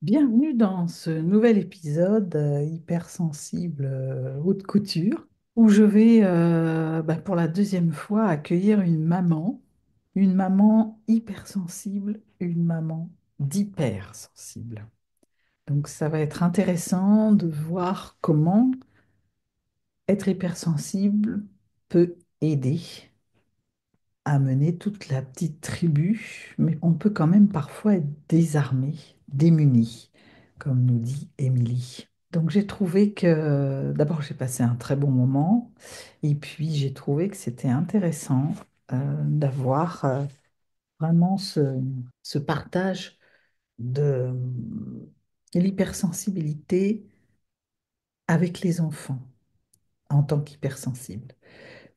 Bienvenue dans ce nouvel épisode hypersensible haute couture où je vais pour la deuxième fois accueillir une maman hypersensible, une maman d'hypersensible. Donc ça va être intéressant de voir comment être hypersensible peut aider à mener toute la petite tribu, mais on peut quand même parfois être désarmé, démuni, comme nous dit Émilie. Donc j'ai trouvé que d'abord j'ai passé un très bon moment et puis j'ai trouvé que c'était intéressant d'avoir vraiment ce partage de l'hypersensibilité avec les enfants en tant qu'hypersensible.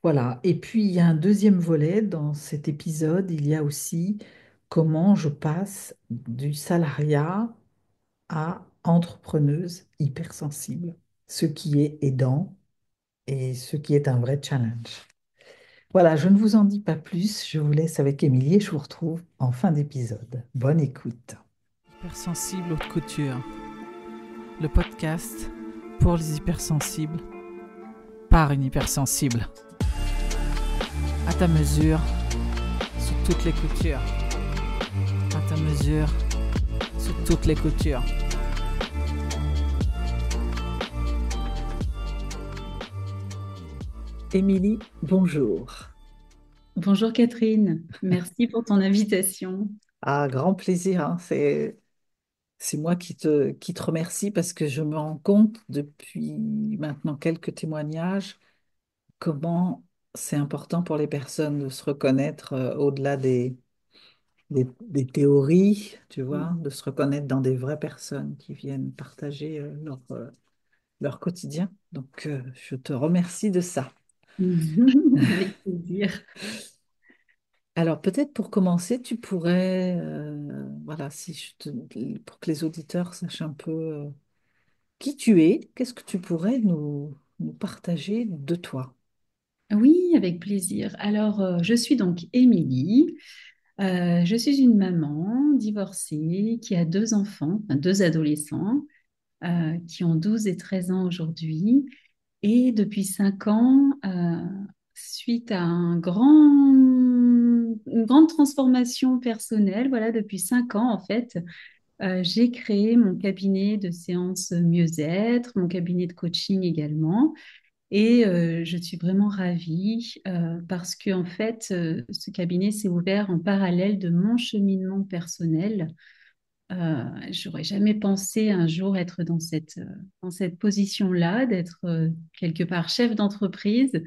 Voilà. Et puis, il y a un deuxième volet dans cet épisode. Il y a aussi comment je passe du salariat à entrepreneuse hypersensible, ce qui est aidant et ce qui est un vrai challenge. Voilà, je ne vous en dis pas plus. Je vous laisse avec Émilie et je vous retrouve en fin d'épisode. Bonne écoute. Hypersensible haute couture, le podcast pour les hypersensibles par une hypersensible. À ta mesure, sur toutes les coutures. À ta mesure, sur toutes les coutures. Émilie, bonjour. Bonjour Catherine, merci pour ton invitation. Ah, grand plaisir, hein. C'est moi qui te remercie parce que je me rends compte depuis maintenant quelques témoignages comment c'est important pour les personnes de se reconnaître au-delà des théories, tu vois, de se reconnaître dans des vraies personnes qui viennent partager leur quotidien. Donc, je te remercie de ça. Avec plaisir. Alors, peut-être pour commencer, tu pourrais, voilà, pour que les auditeurs sachent un peu qui tu es, qu'est-ce que tu pourrais nous partager de toi? Oui, avec plaisir. Alors, je suis donc Émilie. Je suis une maman divorcée qui a deux enfants, enfin, deux adolescents, qui ont 12 et 13 ans aujourd'hui. Et depuis 5 ans, suite à une grande transformation personnelle, voilà, depuis 5 ans en fait, j'ai créé mon cabinet de séances mieux-être, mon cabinet de coaching également. Et je suis vraiment ravie parce que en fait, ce cabinet s'est ouvert en parallèle de mon cheminement personnel. J'aurais jamais pensé un jour être dans cette position-là, d'être quelque part chef d'entreprise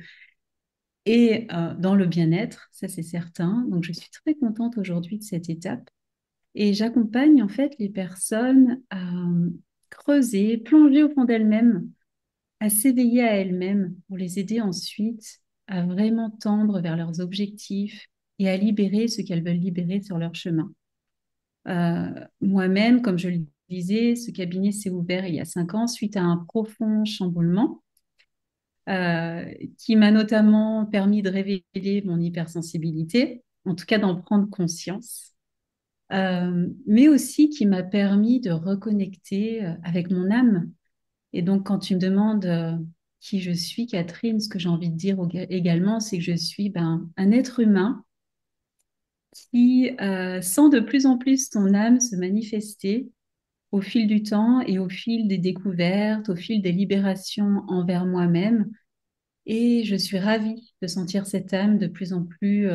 et dans le bien-être, ça c'est certain. Donc je suis très contente aujourd'hui de cette étape. Et j'accompagne en fait les personnes à creuser, plonger au fond d'elles-mêmes, à s'éveiller à elles-mêmes pour les aider ensuite à vraiment tendre vers leurs objectifs et à libérer ce qu'elles veulent libérer sur leur chemin. Moi-même, comme je le disais, ce cabinet s'est ouvert il y a 5 ans suite à un profond chamboulement euh, qui m'a notamment permis de révéler mon hypersensibilité, en tout cas d'en prendre conscience, mais aussi qui m'a permis de reconnecter avec mon âme. Et donc, quand tu me demandes qui je suis, Catherine, ce que j'ai envie de dire également, c'est que je suis un être humain qui sent de plus en plus ton âme se manifester au fil du temps et au fil des découvertes, au fil des libérations envers moi-même. Et je suis ravie de sentir cette âme de plus en plus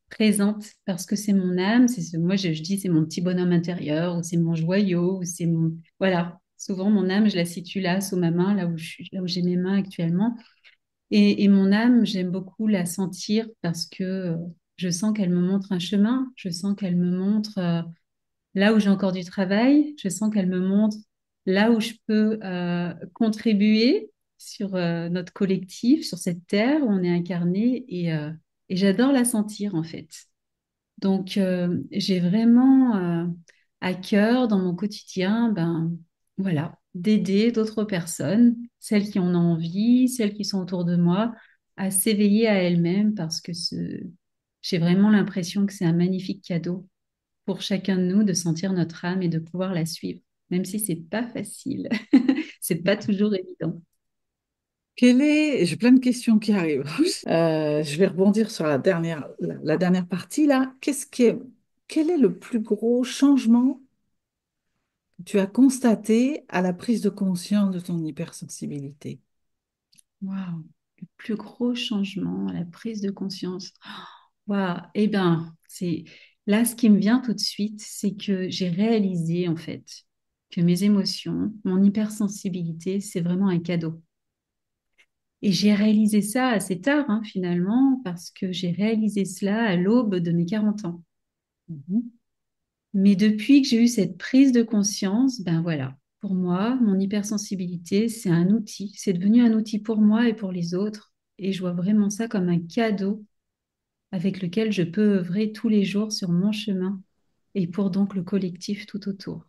présente parce que c'est mon âme, moi je dis c'est mon petit bonhomme intérieur ou c'est mon joyau ou c'est mon voilà. Souvent mon âme je la situe là sous ma main, là où j'ai mes mains actuellement. Et mon âme j'aime beaucoup la sentir parce que je sens qu'elle me montre un chemin, je sens qu'elle me montre là où j'ai encore du travail, je sens qu'elle me montre là où je peux contribuer sur notre collectif, sur cette terre où on est incarné et j'adore la sentir en fait. Donc j'ai vraiment à cœur dans mon quotidien, voilà, d'aider d'autres personnes, celles qui en ont envie, celles qui sont autour de moi, à s'éveiller à elles-mêmes parce que j'ai vraiment l'impression que c'est un magnifique cadeau pour chacun de nous de sentir notre âme et de pouvoir la suivre. même si c'est pas facile. C'est pas toujours évident. J'ai plein de questions qui arrivent. Je vais rebondir sur la dernière partie là. Quel est le plus gros changement que tu as constaté à la prise de conscience de ton hypersensibilité? Waouh, le plus gros changement, la prise de conscience. Waouh, eh bien, c'est là ce qui me vient tout de suite, c'est que j'ai réalisé en fait que mes émotions, mon hypersensibilité, c'est vraiment un cadeau. Et j'ai réalisé ça assez tard, hein, finalement, parce que j'ai réalisé cela à l'aube de mes 40 ans. Mhm. Mais depuis que j'ai eu cette prise de conscience, ben voilà, pour moi, mon hypersensibilité, c'est un outil. C'est devenu un outil pour moi et pour les autres. Et je vois vraiment ça comme un cadeau avec lequel je peux œuvrer tous les jours sur mon chemin et pour donc le collectif tout autour.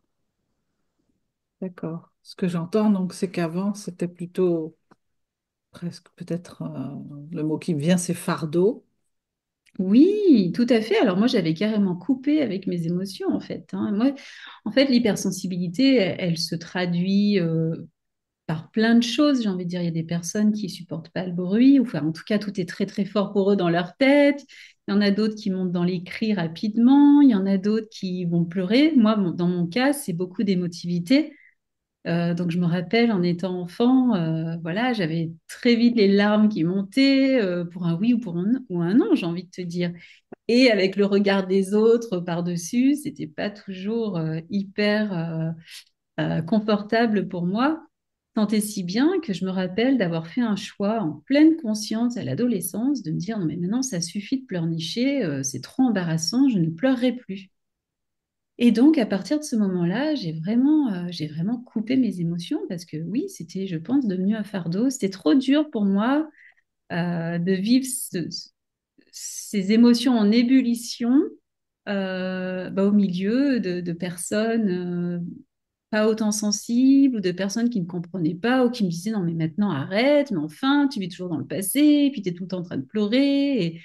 D'accord. Ce que j'entends donc, c'est qu'avant, c'était plutôt presque peut-être le mot qui me vient, c'est fardeau. Oui, tout à fait. Alors moi, j'avais carrément coupé avec mes émotions, en fait, hein. Moi, en fait, l'hypersensibilité, elle se traduit par plein de choses. J'ai envie de dire, il y a des personnes qui supportent pas le bruit, ou enfin, en tout cas, tout est très, très fort pour eux dans leur tête. Il y en a d'autres qui montent dans les cris rapidement. Il y en a d'autres qui vont pleurer. Moi, dans mon cas, c'est beaucoup d'émotivité. Donc je me rappelle en étant enfant, voilà, j'avais très vite les larmes qui montaient pour un oui ou pour ou un non, j'ai envie de te dire. Et avec le regard des autres par-dessus, c'était pas toujours hyper confortable pour moi. Tant et si bien que je me rappelle d'avoir fait un choix en pleine conscience à l'adolescence de me dire non mais maintenant ça suffit de pleurnicher, c'est trop embarrassant, je ne pleurerai plus. Et donc, à partir de ce moment-là, j'ai vraiment coupé mes émotions parce que oui, c'était, je pense, devenu un fardeau. C'était trop dur pour moi de vivre ces émotions en ébullition bah, au milieu de personnes pas autant sensibles ou de personnes qui ne comprenaient pas ou qui me disaient non mais maintenant arrête, mais enfin, tu vis toujours dans le passé, puis tu es tout le temps en train de pleurer.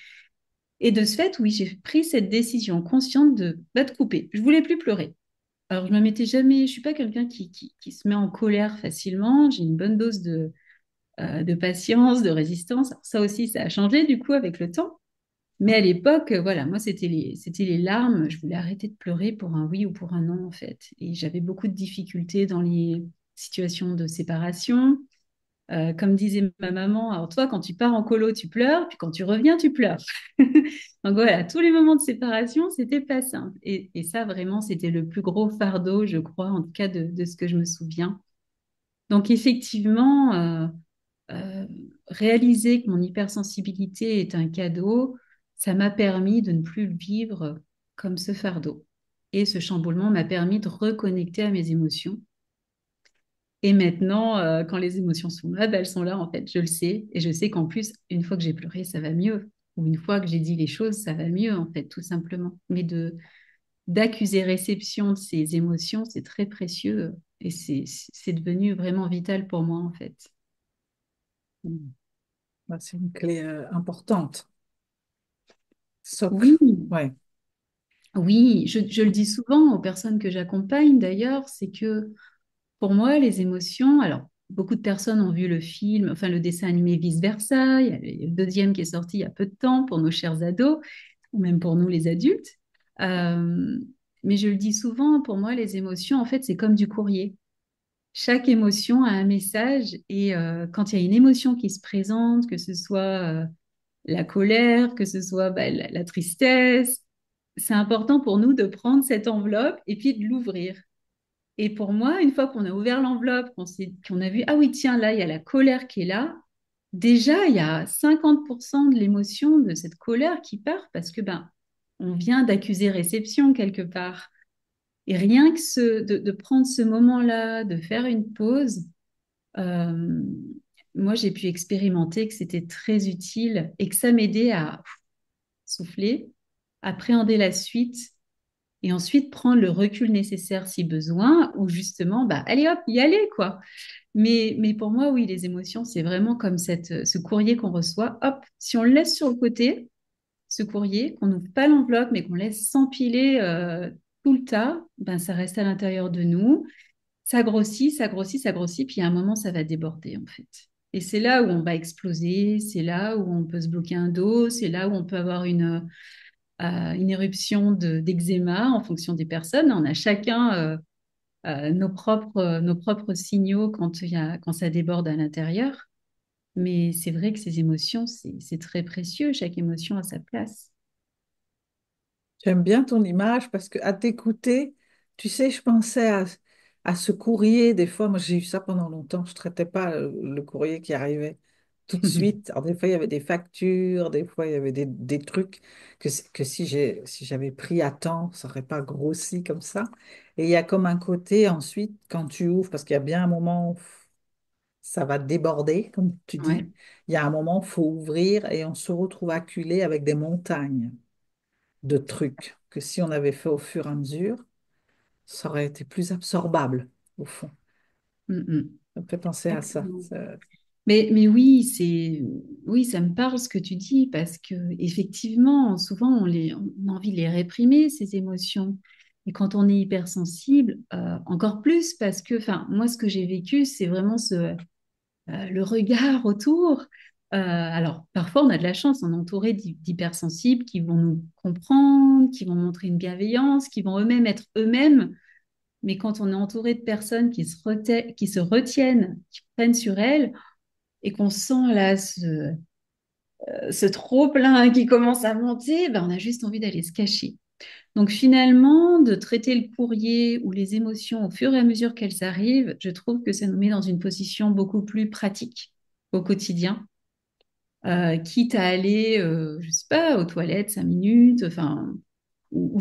Et de ce fait, oui, j'ai pris cette décision consciente de couper. Je voulais plus pleurer. Alors, je me mettais jamais, je suis pas quelqu'un qui se met en colère facilement. J'ai une bonne dose de patience, de résistance. Alors, ça aussi, ça a changé du coup avec le temps. Mais à l'époque, voilà, moi, c'était les larmes. Je voulais arrêter de pleurer pour un oui ou pour un non, en fait. Et j'avais beaucoup de difficultés dans les situations de séparation. Comme disait ma maman, alors toi, quand tu pars en colo, tu pleures, puis quand tu reviens, tu pleures. Donc voilà, tous les moments de séparation, c'était pas simple. Et ça, vraiment, c'était le plus gros fardeau, je crois, en tout cas de ce que je me souviens. Donc effectivement, euh, réaliser que mon hypersensibilité est un cadeau, ça m'a permis de ne plus le vivre comme ce fardeau. Et ce chamboulement m'a permis de reconnecter à mes émotions et maintenant, quand les émotions sont là, ben, elles sont là, en fait. Je le sais. Et je sais qu'en plus, une fois que j'ai pleuré, ça va mieux. Ou une fois que j'ai dit les choses, ça va mieux, en fait, tout simplement. Mais d'accuser réception de ces émotions, c'est très précieux. Et c'est devenu vraiment vital pour moi, en fait. Hmm. Bah, c'est une clé importante. Oui, Socle. Ouais. oui, je le dis souvent aux personnes que j'accompagne, d'ailleurs, c'est que pour moi, les émotions, alors beaucoup de personnes ont vu le film, enfin le dessin animé Vice-Versa, il y a le deuxième qui est sorti il y a peu de temps pour nos chers ados, ou même pour nous les adultes. Euh, mais je le dis souvent, pour moi, les émotions, en fait, c'est comme du courrier. Chaque émotion a un message et quand il y a une émotion qui se présente, que ce soit la colère, que ce soit bah, la tristesse, c'est important pour nous de prendre cette enveloppe et puis de l'ouvrir. Et pour moi, une fois qu'on a ouvert l'enveloppe, qu'on a vu, ah oui, tiens, là, il y a la colère qui est là, déjà, il y a 50% de l'émotion de cette colère qui part parce que ben, on vient d'accuser réception quelque part. Et rien que de prendre ce moment-là, de faire une pause, euh, moi, j'ai pu expérimenter que c'était très utile et que ça m'aidait à souffler, appréhender la suite et ensuite prendre le recul nécessaire si besoin, ou justement, bah, allez hop, y aller, quoi. Mais pour moi, oui, les émotions, c'est vraiment comme ce courrier qu'on reçoit. Hop, si on le laisse sur le côté, ce courrier, qu'on n'ouvre pas l'enveloppe, mais qu'on laisse s'empiler tout le tas, ben, ça reste à l'intérieur de nous. ça grossit, ça grossit, ça grossit, puis à un moment, ça va déborder, en fait. Et c'est là où on va exploser, c'est là où on peut se bloquer un dos, c'est là où on peut avoir une éruption d'eczéma en fonction des personnes. On a chacun nos propres signaux quand ça déborde à l'intérieur. Mais c'est vrai que ces émotions, c'est très précieux. Chaque émotion a sa place. J'aime bien ton image parce que à t'écouter, tu sais, je pensais à ce courrier. Des fois, moi j'ai eu ça pendant longtemps. Je traitais pas le courrier qui arrivait tout de suite. Alors, des fois, il y avait des factures, des fois, il y avait des trucs que si j'avais pris à temps, ça n'aurait pas grossi comme ça. Et il y a comme un côté ensuite, quand tu ouvres, parce qu'il y a bien un moment où ça va déborder, comme tu dis, Ouais. il y a un moment où il faut ouvrir et on se retrouve acculé avec des montagnes de trucs que si on avait fait au fur et à mesure, ça aurait été plus absorbable, au fond. Mm, mm. Ça me fait penser à ça. Exactement. Mais oui, oui, ça me parle ce que tu dis parce que effectivement, souvent on a envie de les réprimer ces émotions. Et quand on est hypersensible, encore plus parce que, enfin, moi, ce que j'ai vécu, c'est vraiment le regard autour. Alors, parfois, on a de la chance, on est entouré d'hypersensibles qui vont nous comprendre, qui vont montrer une bienveillance, qui vont eux-mêmes être eux-mêmes. Mais quand on est entouré de personnes qui se retiennent, qui prennent sur elles, et qu'on sent là ce trop-plein qui commence à monter, ben, on a juste envie d'aller se cacher. Donc finalement, de traiter le courrier ou les émotions au fur et à mesure qu'elles arrivent, je trouve que ça nous met dans une position beaucoup plus pratique au quotidien, quitte à aller, je sais pas, aux toilettes 5 minutes, enfin, ou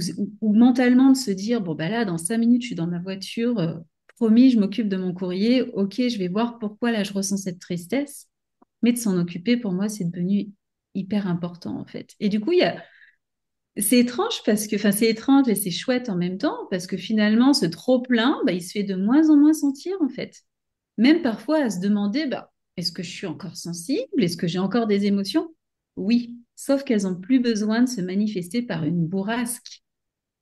mentalement de se dire, bon, bah là, dans 5 minutes, je suis dans ma voiture, promis, je m'occupe de mon courrier, ok, je vais voir pourquoi là, je ressens cette tristesse, mais de s'en occuper, pour moi, c'est devenu hyper important, en fait. Et du coup, c'est étrange parce que, enfin, c'est étrange et c'est chouette en même temps, parce que finalement, ce trop-plein, bah, il se fait de moins en moins sentir, en fait. Même parfois à se demander, bah, est-ce que je suis encore sensible? Est-ce que j'ai encore des émotions? Oui, sauf qu'elles n'ont plus besoin de se manifester par une bourrasque.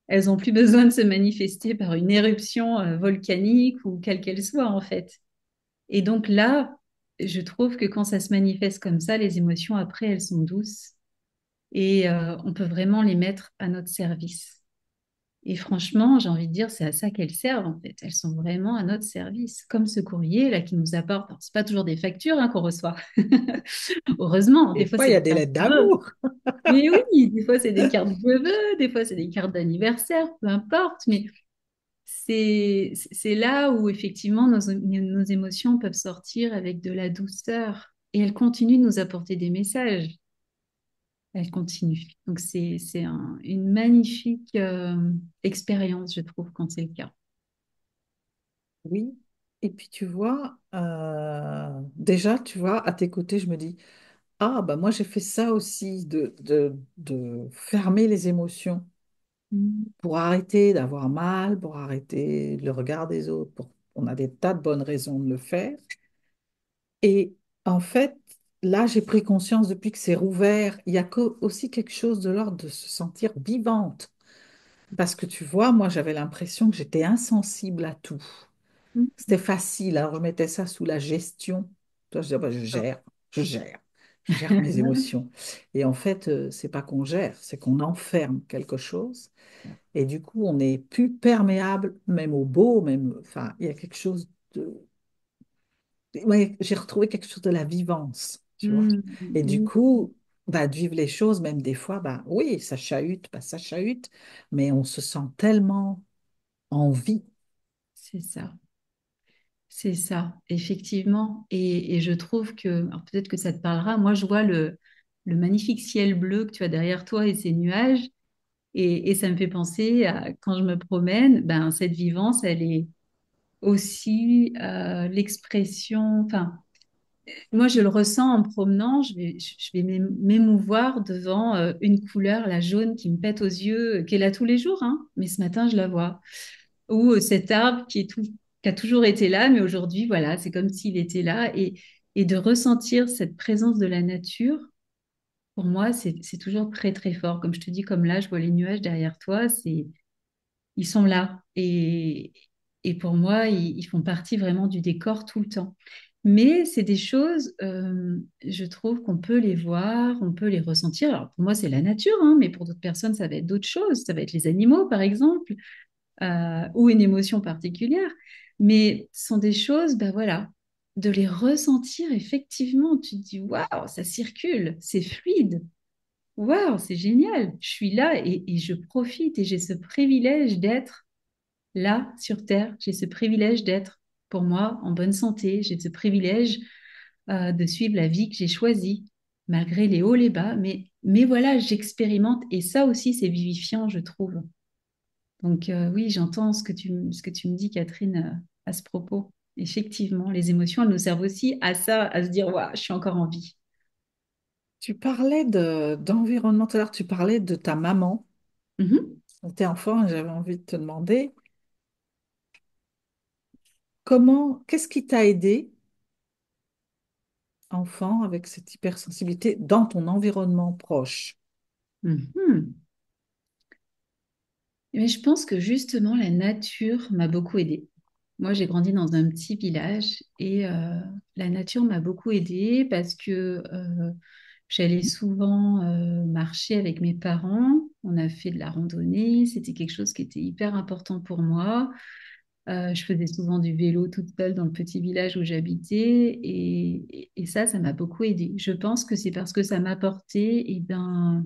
Elles n'ont plus besoin de se manifester par une éruption volcanique ou quelle qu'elle soit, en fait. Et donc là, je trouve que quand ça se manifeste comme ça, les émotions, après, elles sont douces et on peut vraiment les mettre à notre service. Et franchement, j'ai envie de dire, c'est à ça qu'elles servent en fait. Elles sont vraiment à notre service, comme ce courrier là qui nous apporte. Alors, c'est pas toujours des factures hein, qu'on reçoit. Heureusement, des Des fois fois, il c'est y a des des cartes lettres de vœux. d'amour. Mais oui, des fois c'est des cartes de vœux, des fois c'est des cartes d'anniversaire, peu importe. Mais c'est là où effectivement nos émotions peuvent sortir avec de la douceur et elles continuent de nous apporter des messages. Elles continuent. Donc une magnifique expérience, je trouve, quand c'est le cas. Oui. Et puis, tu vois, déjà, tu vois, à tes côtés, je me dis, ah, bah moi, j'ai fait ça aussi, de fermer les émotions Mm. pour arrêter d'avoir mal, pour arrêter le regard des autres. On a des tas de bonnes raisons de le faire. Et en fait, là, j'ai pris conscience depuis que c'est rouvert, il y a aussi quelque chose de l'ordre de se sentir vivante. Parce que tu vois, moi, j'avais l'impression que j'étais insensible à tout. C'était facile, alors je mettais ça sous la gestion. Toi, je disais, bah, je gère, je gère mes émotions. Et en fait, c'est pas qu'on gère, c'est qu'on enferme quelque chose. Et du coup, on n'est plus perméable, même au beau, même, enfin, il y a quelque chose de, ouais, j'ai retrouvé quelque chose de la vivance, tu vois. Mm, Et du oui, coup, bah, de vivre les choses, même des fois, bah, oui, ça chahute, mais on se sent tellement en vie. c'est ça, effectivement. Et je trouve que, alors peut-être que ça te parlera, moi je vois le magnifique ciel bleu que tu as derrière toi et ces nuages, et ça me fait penser à quand je me promène, ben, cette vivance, elle est aussi l'expression, enfin, moi, je le ressens en me promenant, je vais m'émouvoir devant une couleur, la jaune, qui me pète aux yeux, qui est là tous les jours, hein, mais ce matin, je la vois. Ou cet arbre qui a toujours été là, mais aujourd'hui, voilà, c'est comme s'il était là. Et de ressentir cette présence de la nature, pour moi, c'est toujours très, très fort. Comme je te dis, comme là, je vois les nuages derrière toi, ils sont là. Et pour moi, ils font partie vraiment du décor tout le temps. Mais c'est des choses, je trouve qu'on peut les voir, on peut les ressentir. Alors pour moi, c'est la nature, hein, mais pour d'autres personnes, ça va être d'autres choses. Ça va être les animaux, par exemple, ou une émotion particulière. Mais ce sont des choses, ben voilà, de les ressentir effectivement. Tu te dis, waouh, ça circule, c'est fluide. Waouh, c'est génial. Je suis là et je profite et j'ai ce privilège d'être là sur Terre. J'ai ce privilège d'être, pour moi, en bonne santé. J'ai ce privilège de suivre la vie que j'ai choisie, malgré les hauts, les bas. Mais voilà, j'expérimente et ça aussi, c'est vivifiant, je trouve. Donc oui, j'entends ce que tu me dis, Catherine, à ce propos. Effectivement, les émotions, elles nous servent aussi à ça, à se dire, waouh, je suis encore en vie. Tu parlais d'environnement tout à l'heure, tu parlais de ta maman. Mhm. Quand tu étais enfant, et j'avais envie de te demander qu'est-ce qui t'a aidé, enfant, avec cette hypersensibilité dans ton environnement proche? Mhm. Mais je pense que justement, la nature m'a beaucoup aidée. Moi, j'ai grandi dans un petit village et la nature m'a beaucoup aidée parce que j'allais souvent marcher avec mes parents. On a fait de la randonnée. C'était quelque chose qui était hyper important pour moi. Je faisais souvent du vélo toute seule dans le petit village où j'habitais et ça m'a beaucoup aidée. Je pense que c'est parce que ça m'a apporté eh ben,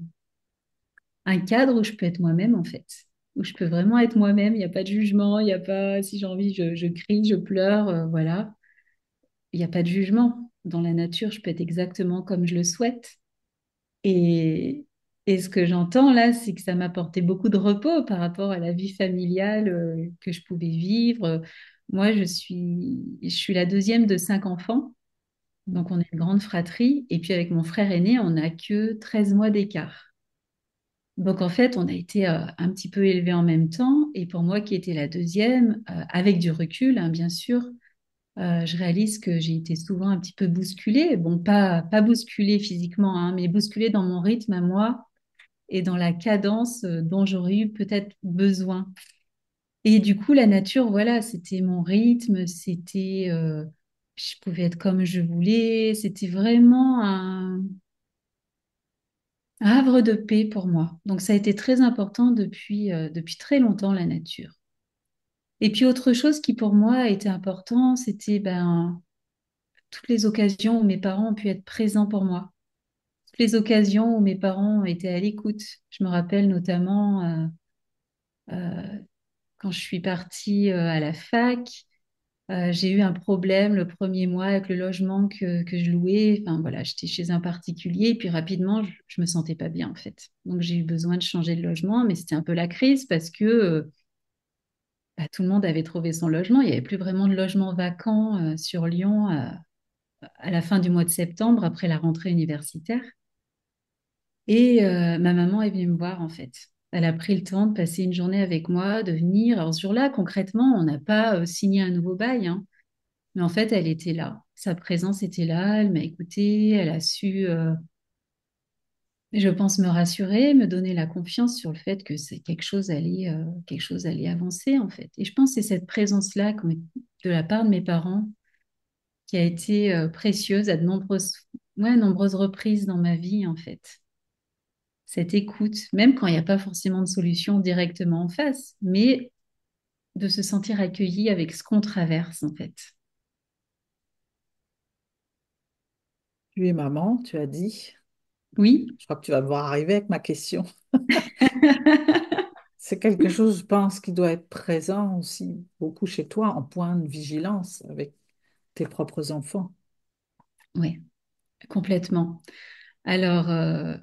un cadre où je peux être moi-même en fait, où je peux vraiment être moi-même. Il n'y a pas de jugement, il n'y a pas, si j'ai envie, je crie, je pleure, voilà. Il n'y a pas de jugement. Dans la nature, je peux être exactement comme je le souhaite. Et, et ce que j'entends là, c'est que ça m'apportait beaucoup de repos par rapport à la vie familiale que je pouvais vivre. Moi, je suis la deuxième de 5 enfants. Donc, on est une grande fratrie. Et puis, avec mon frère aîné, on n'a que 13 mois d'écart. Donc, en fait, on a été un petit peu élevés en même temps. Et pour moi, qui était la deuxième, avec du recul, hein, bien sûr, je réalise que j'ai été souvent un petit peu bousculée. Bon, pas bousculée physiquement, hein, mais bousculée dans mon rythme à moi et dans la cadence dont j'aurais eu peut-être besoin. Et du coup, la nature, voilà, c'était mon rythme, je pouvais être comme je voulais, c'était vraiment un havre de paix pour moi. Donc, ça a été très important depuis très longtemps, la nature. Et puis, autre chose qui pour moi a été important, c'était ben, toutes les occasions où mes parents ont pu être présents pour moi. Toutes les occasions où mes parents étaient à l'écoute. Je me rappelle notamment euh, quand je suis partie à la fac, j'ai eu un problème le premier mois avec le logement que je louais. Enfin voilà, j'étais chez un particulier et puis rapidement, je me sentais pas bien en fait. Donc j'ai eu besoin de changer de logement, mais c'était un peu la crise parce que bah, tout le monde avait trouvé son logement. Il n'y avait plus vraiment de logement vacant sur Lyon à la fin du mois de septembre après la rentrée universitaire. Et ma maman est venue me voir en fait. Elle a pris le temps de passer une journée avec moi, de venir. Alors ce jour-là, concrètement, on n'a pas signé un nouveau bail, hein. Mais en fait, elle était là. Sa présence était là. Elle m'a écoutée. Elle a su, je pense, me rassurer, me donner la confiance sur le fait que c'est quelque chose allait avancer en fait. Et je pense que c'est cette présence-là de la part de mes parents qui a été précieuse à nombreuses reprises dans ma vie en fait. Cette écoute, même quand il n'y a pas forcément de solution directement en face, mais de se sentir accueilli avec ce qu'on traverse en fait. Tu es maman, tu as dit. Oui. Je crois que tu vas devoir arriver avec ma question. C'est quelque chose, je pense, qui doit être présent aussi beaucoup chez toi en point de vigilance avec tes propres enfants. Oui, complètement. Alors, euh,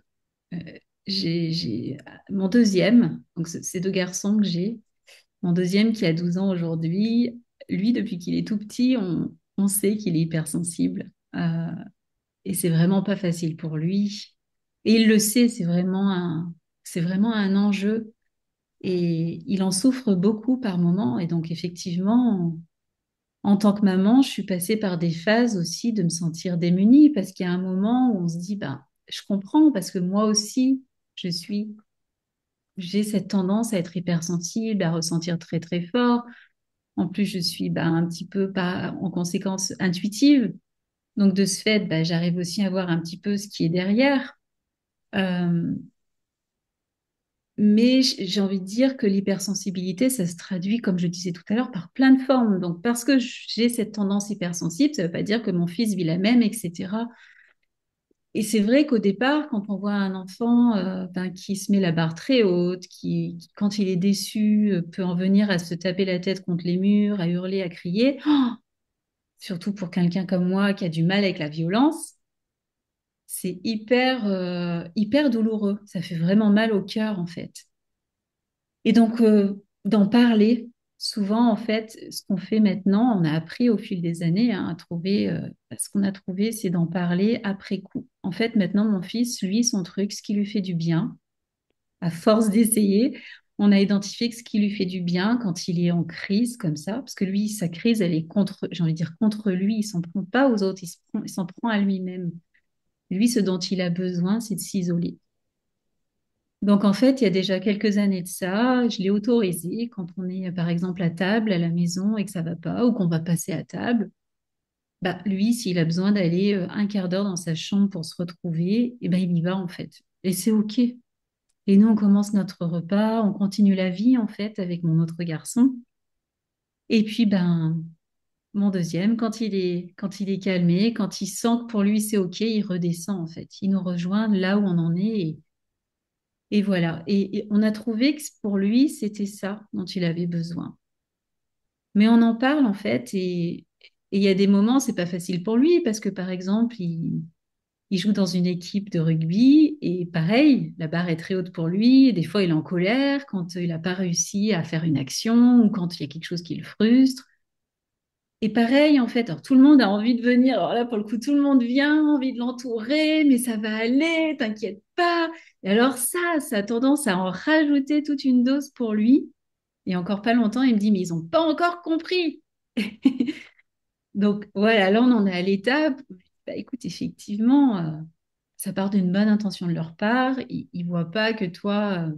j'ai mon deuxième, donc ces 2 garçons que j'ai, mon deuxième qui a 12 ans aujourd'hui, lui, depuis qu'il est tout petit, on sait qu'il est hypersensible. Et c'est vraiment pas facile pour lui. Et il le sait, c'est vraiment un enjeu. Et il en souffre beaucoup par moment. Et donc, effectivement, en tant que maman, je suis passée par des phases aussi de me sentir démunie parce qu'il y a un moment où on se dit, ben, je comprends parce que moi aussi, je j'ai cette tendance à être hypersensible, à ressentir très, très fort. En plus, je suis un petit peu en conséquence intuitive. Donc, de ce fait, j'arrive aussi à voir un petit peu ce qui est derrière. Euh, mais j'ai envie de dire que l'hypersensibilité, ça se traduit, comme je disais tout à l'heure, par plein de formes. Donc, parce que j'ai cette tendance hypersensible, ça ne veut pas dire que mon fils vit la même, etc. Et c'est vrai qu'au départ, quand on voit un enfant qui se met la barre très haute, quand il est déçu, peut en venir à se taper la tête contre les murs, à hurler, à crier, surtout pour quelqu'un comme moi qui a du mal avec la violence, c'est hyper douloureux. Ça fait vraiment mal au cœur, en fait. Et donc, d'en parler, souvent, en fait, ce qu'on fait maintenant, on a appris au fil des années à trouver, ce qu'on a trouvé, c'est d'en parler après coup. En fait, maintenant, mon fils, lui, son truc, ce qui lui fait du bien, à force d'essayer, on a identifié que ce qui lui fait du bien quand il est en crise comme ça, parce que lui, sa crise, elle est contre, j'ai envie de dire contre lui, il s'en prend pas aux autres, il s'en prend à lui-même. Lui, ce dont il a besoin, c'est de s'isoler. Donc, en fait, il y a déjà quelques années de ça, je l'ai autorisé quand on est, par exemple, à table à la maison et que ça va pas ou qu'on va passer à table. Lui, s'il a besoin d'aller un quart d'heure dans sa chambre pour se retrouver, il y va, en fait. Et c'est OK. Et nous, on commence notre repas, on continue la vie, en fait, avec mon autre garçon. Et puis, mon deuxième, quand il est calmé, quand il sent que pour lui, c'est OK, il redescend, en fait. Il nous rejoint là où on en est. Et voilà. Et on a trouvé que pour lui, c'était ça dont il avait besoin. Mais on en parle en fait, et il y a des moments, c'est pas facile pour lui parce que par exemple, il joue dans une équipe de rugby et pareil, la barre est très haute pour lui. Et des fois, il est en colère quand il n'a pas réussi à faire une action ou quand il y a quelque chose qui le frustre. Et pareil, en fait, alors tout le monde a envie de venir. Alors là, pour le coup, tout le monde vient, envie de l'entourer, mais ça va aller, t'inquiète pas. Et alors ça a tendance à en rajouter toute une dose pour lui. Et encore pas longtemps, il me dit, mais ils n'ont pas encore compris. Donc voilà, là, on en est à l'étape. Écoute, effectivement, ça part d'une bonne intention de leur part. Ils ne voient pas que toi,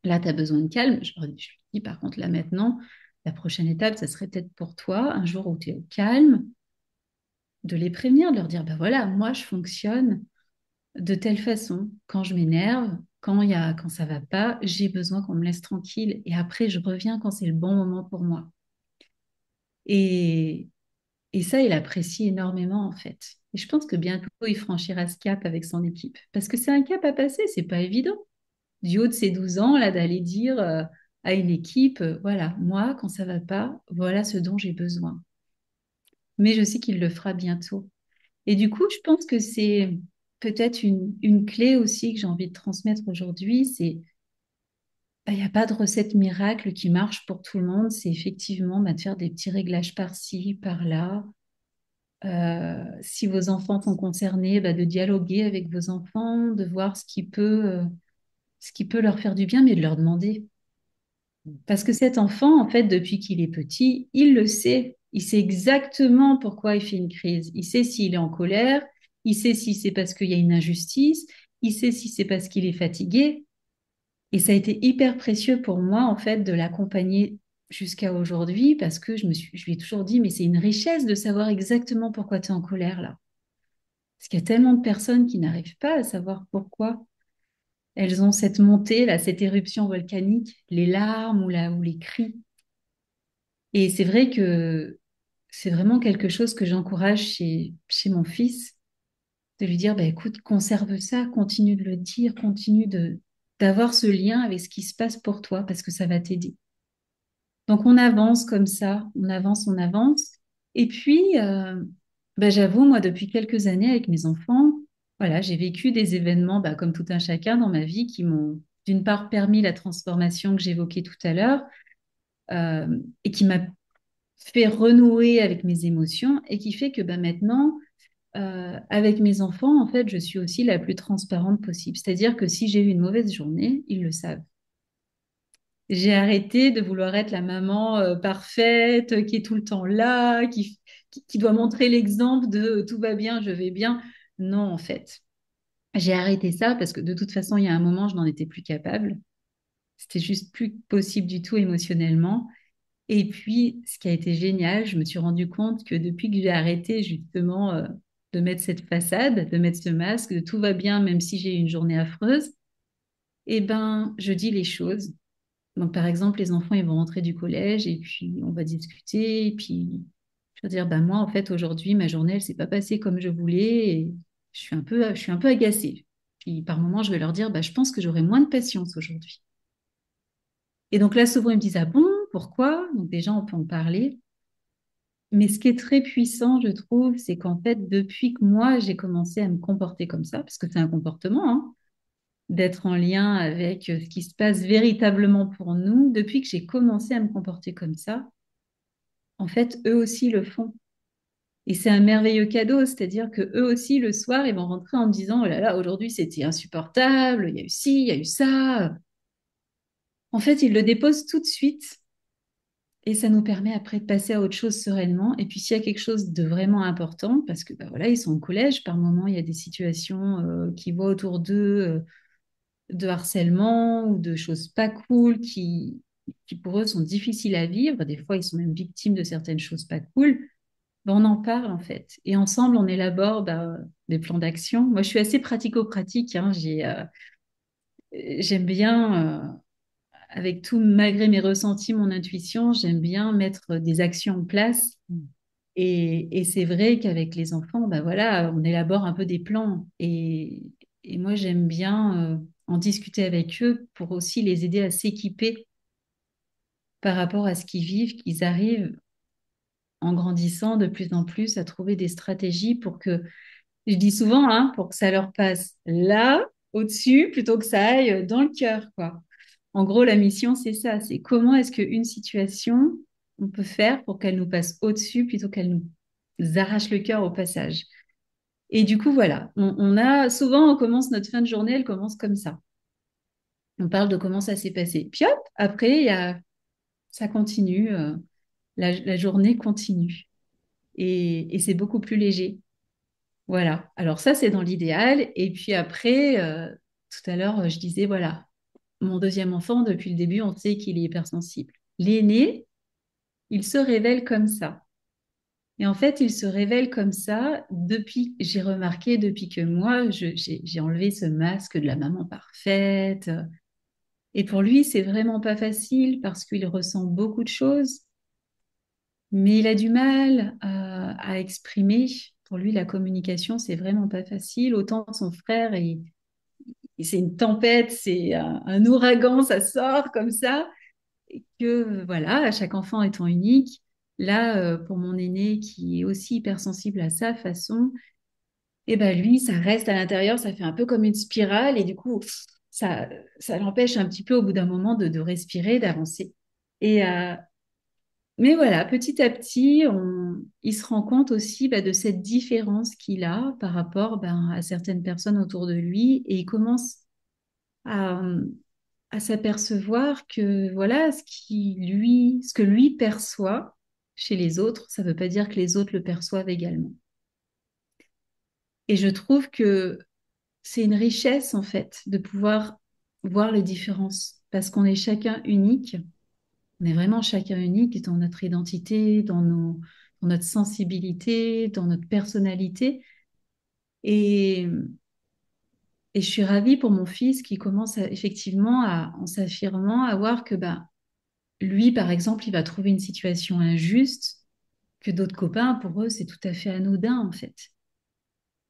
là, tu as besoin de calme. Je lui dis, par contre, là, maintenant, la prochaine étape, ça serait peut-être pour toi, un jour où tu es au calme de les prévenir, de leur dire, voilà, moi, je fonctionne de telle façon. Quand je m'énerve, quand ça va pas, j'ai besoin qu'on me laisse tranquille. Et après, je reviens quand c'est le bon moment pour moi. Et, et ça, il apprécie énormément, en fait. Et je pense que bientôt, il franchira ce cap avec son équipe. Parce que c'est un cap à passer, c'est pas évident. Du haut de ses 12 ans, là, d'aller dire à une équipe, voilà, moi, quand ça va pas, voilà ce dont j'ai besoin. Mais je sais qu'il le fera bientôt. Et du coup, je pense que c'est peut-être une clé aussi que j'ai envie de transmettre aujourd'hui, c'est il n'y a pas de recette miracle qui marche pour tout le monde. C'est effectivement de faire des petits réglages par-ci, par-là. Si vos enfants sont concernés, de dialoguer avec vos enfants, de voir ce qui peut leur faire du bien, mais de leur demander. Parce que cet enfant, en fait, depuis qu'il est petit, il le sait. Il sait exactement pourquoi il fait une crise. Il sait s'il est en colère, il sait si c'est parce qu'il y a une injustice, il sait si c'est parce qu'il est fatigué. Et ça a été hyper précieux pour moi, en fait, de l'accompagner jusqu'à aujourd'hui, parce que je lui ai toujours dit, mais c'est une richesse de savoir exactement pourquoi tu es en colère là. Parce qu'il y a tellement de personnes qui n'arrivent pas à savoir pourquoi elles ont cette montée, là, cette éruption volcanique, les larmes ou les cris. Et c'est vrai que c'est vraiment quelque chose que j'encourage chez mon fils, de lui dire, écoute, conserve ça, continue de le dire, continue d'avoir ce lien avec ce qui se passe pour toi, parce que ça va t'aider. Donc on avance comme ça, on avance, on avance. Et puis, j'avoue, moi, depuis quelques années avec mes enfants, voilà, j'ai vécu des événements, comme tout un chacun dans ma vie, qui m'ont d'une part permis la transformation que j'évoquais tout à l'heure, et qui m'a fait renouer avec mes émotions, et qui fait que maintenant, avec mes enfants, en fait, je suis aussi la plus transparente possible. C'est-à-dire que si j'ai eu une mauvaise journée, ils le savent. J'ai arrêté de vouloir être la maman parfaite, qui est tout le temps là, qui doit montrer l'exemple de tout va bien, je vais bien. Non, en fait. J'ai arrêté ça parce que de toute façon, il y a un moment, je n'en étais plus capable. C'était juste plus possible du tout émotionnellement. Et puis, ce qui a été génial, je me suis rendu compte que depuis que j'ai arrêté justement de mettre cette façade, de mettre ce masque, de tout va bien même si j'ai eu une journée affreuse, eh ben, je dis les choses. Donc, par exemple, les enfants, ils vont rentrer du collège et puis on va discuter. Et puis, je vais dire, bah, moi, en fait, aujourd'hui, ma journée, elle s'est pas passée comme je voulais et je suis un peu agacée. Puis, par moments, je vais leur dire, bah, je pense que j'aurai moins de patience aujourd'hui. Et donc là, souvent, ils me disent, ah bon, pourquoi? Donc, déjà, on peut en parler. Mais ce qui est très puissant, je trouve, c'est qu'en fait, depuis que moi, j'ai commencé à me comporter comme ça, parce que c'est un comportement, hein, d'être en lien avec ce qui se passe véritablement pour nous, depuis que j'ai commencé à me comporter comme ça, en fait, eux aussi le font. Et c'est un merveilleux cadeau, c'est-à-dire que eux aussi, le soir, ils vont rentrer en me disant, oh là là, aujourd'hui, c'était insupportable, il y a eu ci, il y a eu ça. En fait, ils le déposent tout de suite. Et ça nous permet après de passer à autre chose sereinement. Et puis s'il y a quelque chose de vraiment important, parce que bah, voilà, ils sont au collège, par moment, il y a des situations qui voient autour d'eux de harcèlement ou de choses pas cool qui pour eux sont difficiles à vivre. Des fois, ils sont même victimes de certaines choses pas cool. Ben, on en parle en fait. Et ensemble, on élabore bah, des plans d'action. Moi, je suis assez pratico-pratique. Hein. J'aime bien avec tout, malgré mes ressentis, mon intuition, j'aime bien mettre des actions en place. Et c'est vrai qu'avec les enfants, bah voilà, on élabore un peu des plans. Et moi, j'aime bien en discuter avec eux pour aussi les aider à s'équiper par rapport à ce qu'ils vivent, qu'ils arrivent en grandissant de plus en plus à trouver des stratégies pour que, je dis souvent, hein, pour que ça leur passe là, au-dessus, plutôt que ça aille dans le cœur, quoi. En gros, la mission, c'est ça, c'est comment est-ce qu'une situation, on peut faire pour qu'elle nous passe au-dessus plutôt qu'elle nous arrache le cœur au passage. Et du coup, voilà, on a souvent, on commence notre fin de journée, elle commence comme ça. On parle de comment ça s'est passé. Puis hop, après, ça continue, la journée continue. Et c'est beaucoup plus léger. Voilà. Alors ça, c'est dans l'idéal. Et puis après, tout à l'heure, je disais, voilà, mon deuxième enfant, depuis le début, on sait qu'il est hypersensible. L'aîné, il se révèle comme ça. Et en fait, il se révèle comme ça depuis, j'ai remarqué, depuis que moi, j'ai enlevé ce masque de la maman parfaite. Et pour lui, c'est vraiment pas facile parce qu'il ressent beaucoup de choses, mais il a du mal à exprimer. Pour lui, la communication, c'est vraiment pas facile. Autant son frère, c'est une tempête, c'est un ouragan, ça sort comme ça. Et que voilà, chaque enfant étant unique. Là, pour mon aîné qui est aussi hypersensible à sa façon, et ben lui, ça reste à l'intérieur, ça fait un peu comme une spirale et du coup, ça, ça l'empêche un petit peu au bout d'un moment de respirer, d'avancer. Et mais voilà, petit à petit, il se rend compte aussi bah, de cette différence qu'il a par rapport ben, à certaines personnes autour de lui et il commence à, à s'apercevoir que voilà, ce que lui perçoit chez les autres, ça ne veut pas dire que les autres le perçoivent également. Et je trouve que c'est une richesse en fait de pouvoir voir les différences parce qu'on est chacun unique. On est vraiment chacun unique dans notre identité, dans notre sensibilité, dans notre personnalité. Et, et je suis ravie pour mon fils qui commence effectivement en s'affirmant, à voir que bah, lui, par exemple, il va trouver une situation injuste que d'autres copains, pour eux, c'est tout à fait anodin, en fait.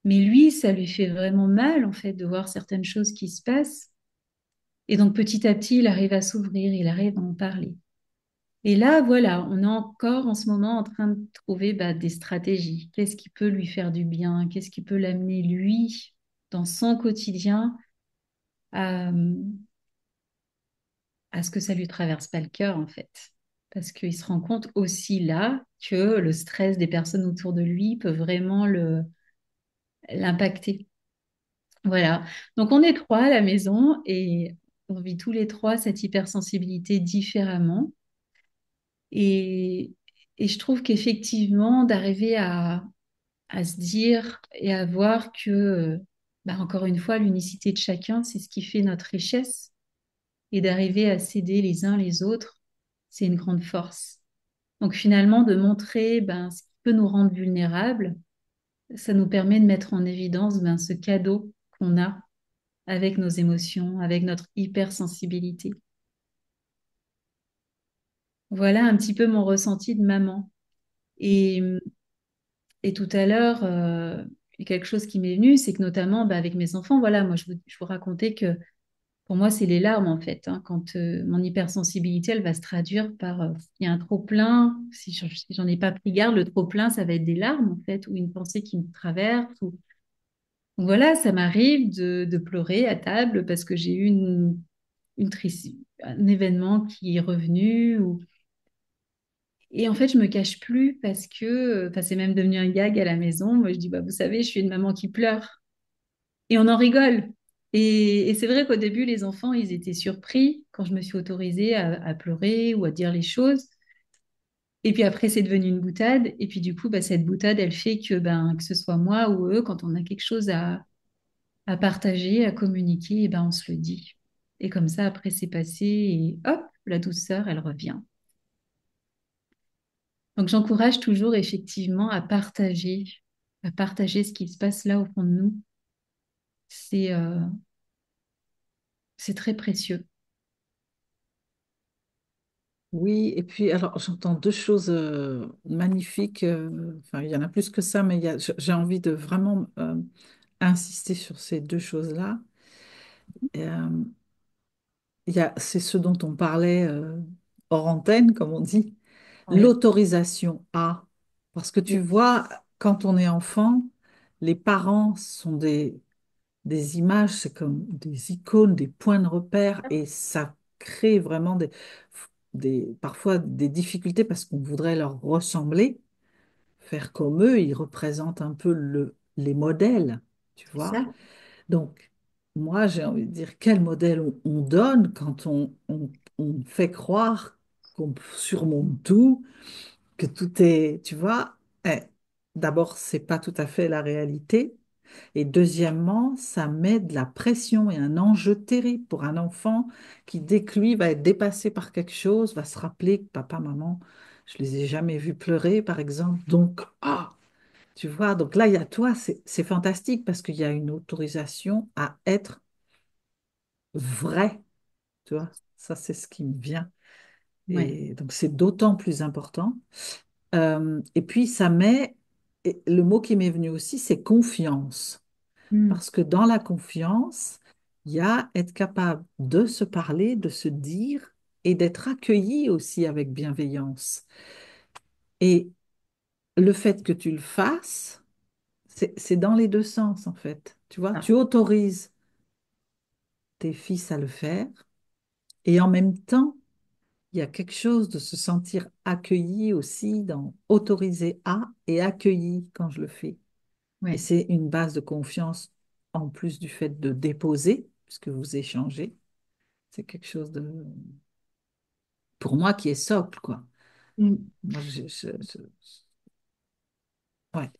Mais lui, ça lui fait vraiment mal, en fait, de voir certaines choses qui se passent. Et donc, petit à petit, il arrive à s'ouvrir, il arrive à en parler. Et là, voilà, on est encore en ce moment en train de trouver bah, des stratégies. Qu'est-ce qui peut lui faire du bien? Qu'est-ce qui peut l'amener, lui, dans son quotidien, à, à ce que ça lui traverse pas le cœur, en fait. Parce qu'il se rend compte aussi là que le stress des personnes autour de lui peut vraiment l'impacter. Voilà. Donc, on est trois à la maison et on vit tous les trois cette hypersensibilité différemment. Et, et je trouve qu'effectivement, d'arriver à se dire et à voir que, bah, encore une fois, l'unicité de chacun, c'est ce qui fait notre richesse. Et d'arriver à s'aider les uns les autres, c'est une grande force. Donc finalement, de montrer ben, ce qui peut nous rendre vulnérables, ça nous permet de mettre en évidence ben, ce cadeau qu'on a avec nos émotions, avec notre hypersensibilité. Voilà un petit peu mon ressenti de maman. Et, et tout à l'heure, il y a quelque chose qui m'est venu, c'est que notamment bah, avec mes enfants, voilà, moi je vous racontais que pour moi c'est les larmes en fait, hein, quand mon hypersensibilité elle va se traduire par il y a un trop plein, si j'en ai pas pris garde, le trop plein ça va être des larmes en fait, ou une pensée qui me traverse. Donc voilà, ça m'arrive de pleurer à table parce que j'ai eu un événement qui est revenu. Et en fait, je me cache plus parce que, enfin, c'est même devenu un gag à la maison. Moi, je dis, bah, vous savez, je suis une maman qui pleure. Et on en rigole. Et c'est vrai qu'au début, les enfants, ils étaient surpris quand je me suis autorisée à pleurer ou à dire les choses. Et puis après, c'est devenu une boutade. Et puis du coup, bah, cette boutade, elle fait que, ben, que ce soit moi ou eux, quand on a quelque chose à partager, à communiquer, et ben, on se le dit. Et comme ça, après, c'est passé et hop, la douceur, elle revient. Donc, j'encourage toujours effectivement à partager ce qui se passe là au fond de nous. C'est c'est très précieux. Oui, et puis alors j'entends deux choses magnifiques. Enfin, il y en a plus que ça, mais j'ai envie de vraiment insister sur ces deux choses-là. Euh, c'est ce dont on parlait hors antenne, comme on dit, Oui, l'autorisation à. Parce que tu oui, vois, quand on est enfant, les parents sont des images, c'est comme des icônes, des points de repère, et ça crée vraiment parfois des difficultés parce qu'on voudrait leur ressembler, faire comme eux, ils représentent un peu les modèles, tu c'est vois. ça. Donc, moi, j'ai envie de dire, quel modèle on donne quand on fait croire qu'on surmonte tout, que tout est, tu vois. D'abord, c'est pas tout à fait la réalité. Et deuxièmement, ça met de la pression et un enjeu terrible pour un enfant qui, dès que lui va être dépassé par quelque chose, va se rappeler que papa, maman, je les ai jamais vus pleurer, par exemple. Donc, tu vois, donc là, il y a toi, c'est fantastique parce qu'il y a une autorisation à être vrai, tu vois. Ça, c'est ce qui me vient. Ouais. Et donc, c'est d'autant plus important. Et puis, et le mot qui m'est venu aussi, c'est confiance. Mm. Parce que dans la confiance, il y a être capable de se parler, de se dire et d'être accueilli aussi avec bienveillance. Et le fait que tu le fasses, c'est dans les deux sens en fait. Tu vois, Ah, tu autorises tes fils à le faire et en même temps, il y a quelque chose de se sentir accueilli aussi dans autoriser à et accueilli quand je le fais. Et ouais. c'est une base de confiance en plus du fait de déposer, puisque vous échangez. C'est quelque chose de, pour moi, qui est socle, quoi. Mm. Moi, ouais.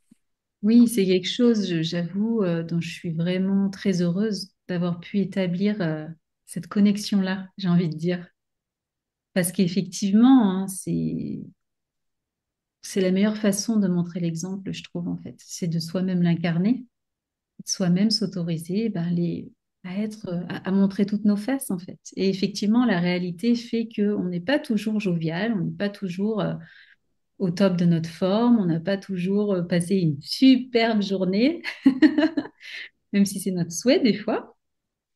Oui, c'est quelque chose, j'avoue, dont je suis vraiment très heureuse d'avoir pu établir cette connexion-là, j'ai envie de dire. Parce qu'effectivement, hein, c'est la meilleure façon de montrer l'exemple, je trouve, en fait. C'est de soi-même l'incarner, de soi-même s'autoriser ben, à être, à montrer toutes nos faces, en fait. Et effectivement, la réalité fait qu'on n'est pas toujours jovial, on n'est pas toujours au top de notre forme, on n'a pas toujours passé une superbe journée, même si c'est notre souhait des fois.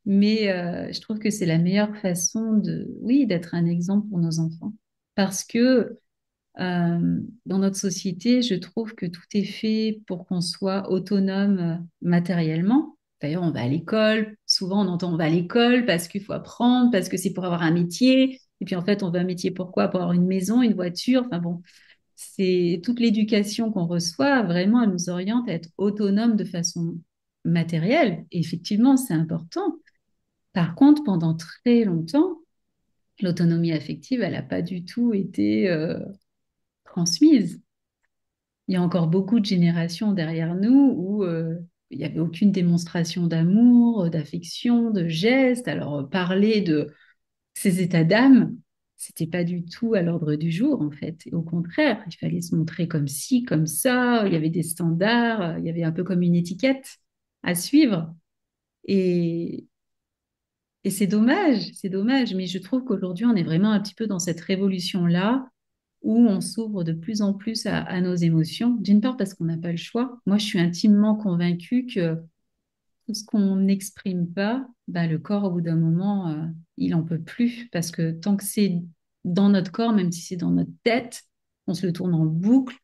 Mais je trouve que c'est la meilleure façon de, oui, d'être un exemple pour nos enfants. Parce que dans notre société, je trouve que tout est fait pour qu'on soit autonome matériellement. D'ailleurs, on va à l'école. Souvent, on entend on va à l'école parce qu'il faut apprendre, parce que c'est pour avoir un métier. Et puis, en fait, on veut un métier pourquoi? Pour avoir une maison, une voiture. Enfin bon, c'est toute l'éducation qu'on reçoit. Vraiment, elle nous oriente à être autonome de façon matérielle. Et effectivement, c'est important. Par contre, pendant très longtemps, l'autonomie affective, elle n'a pas du tout été transmise. Il y a encore beaucoup de générations derrière nous où il n'y avait aucune démonstration d'amour, d'affection, de geste. Alors, parler de ces états d'âme, c'était pas du tout à l'ordre du jour, en fait. Et au contraire, il fallait se montrer comme ci, comme ça. Il y avait des standards, il y avait un peu comme une étiquette à suivre. Et, et c'est dommage. Mais je trouve qu'aujourd'hui, on est vraiment un petit peu dans cette révolution-là où on s'ouvre de plus en plus à nos émotions. D'une part, parce qu'on n'a pas le choix. Moi, je suis intimement convaincue que tout ce qu'on n'exprime pas, bah, le corps, au bout d'un moment, il en peut plus. Parce que tant que c'est dans notre corps, même si c'est dans notre tête, on se le tourne en boucle.